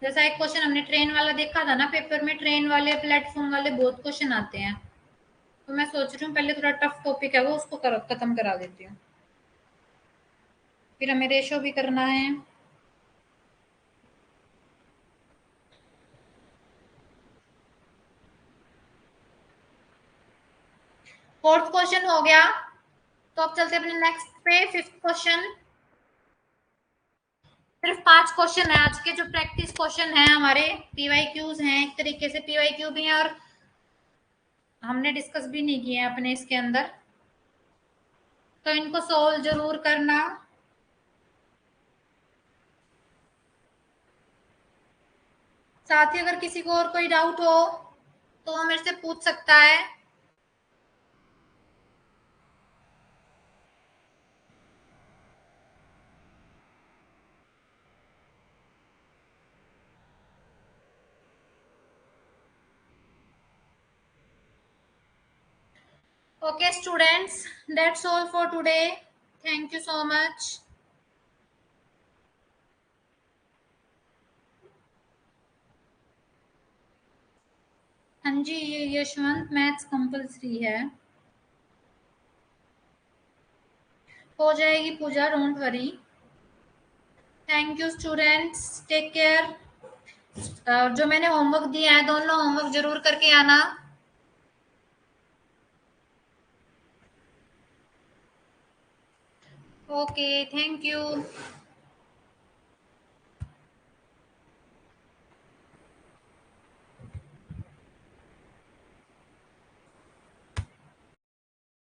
जैसा एक क्वेश्चन हमने ट्रेन वाला देखा था ना पेपर में, ट्रेन वाले प्लेटफॉर्म वाले बहुत क्वेश्चन आते हैं, तो मैं सोच रही हूँ पहले थोड़ा टफ टॉपिक है वो, उसको खत्म करा देती हूँ, फिर हमें रेशो भी करना है। फोर्थ क्वेश्चन हो गया, तो अब चलते अपने नेक्स्ट पे, फिफ्थ क्वेश्चन। सिर्फ 5 क्वेश्चन है आज के, जो प्रैक्टिस क्वेश्चन है हमारे, पीवाईक्यूज हैं एक तरीके से, पीवाईक्यू भी हैं और हमने डिस्कस भी नहीं किए हैं अपने इसके अंदर, तो इनको सोल्व जरूर करना। साथ ही अगर किसी को और कोई डाउट हो तो वो मेरे से पूछ सकता है। Okay students, that's all for today, thank you so much. हाँ जी, ये यशवंत मैथ्स कंपलसरी है, हो जाएगी Pooja, don't worry. Thank you students, take care. जो मैंने होमवर्क दिया है दोनों होमवर्क जरूर करके आना। Okay, thank you.